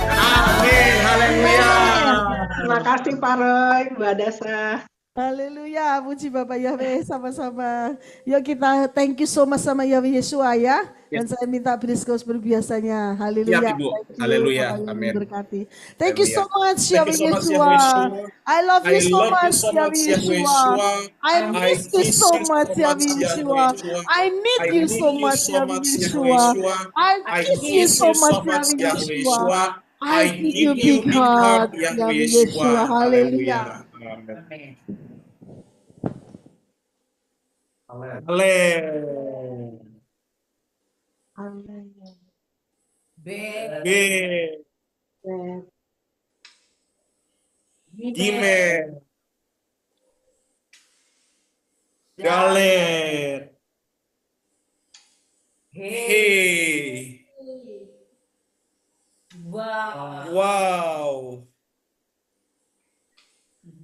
Amin, haleluya. Terima kasih Pak Roy, Mbak Dasa. Haleluya, puji Bapak Yahweh sama-sama. Yuk kita thank you so much sama Yahweh Yeshua ya. Dan saya minta Brisco seperti biasanya. Haleluya. Siap, Ibu. Thank you, Haleluya. Bapak Yahweh Amin. memberkati. Thank you so much Thank Yahweh you so much, Yeshua. Yahweh Yeshua. I love you so much so Yahweh Yeshua. I miss you so much Yahweh Yeshua. I need you so much Yahweh Yeshua. I miss you so much Yahweh Yeshua. I give you big heart Yahweh Yeshua. Haleluya. Dime. Galer. Hey. Wow.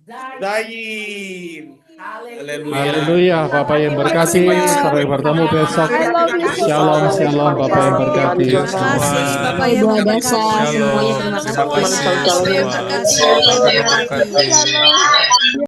Daim. Haleluya, Bapak yang berkati, sampai bertemu besok. Shalom, shalom, Bapak yang berkati. Terima kasih Bapak yang berkati. Shalom. Terima kasih. Terima kasih. Terima kasih.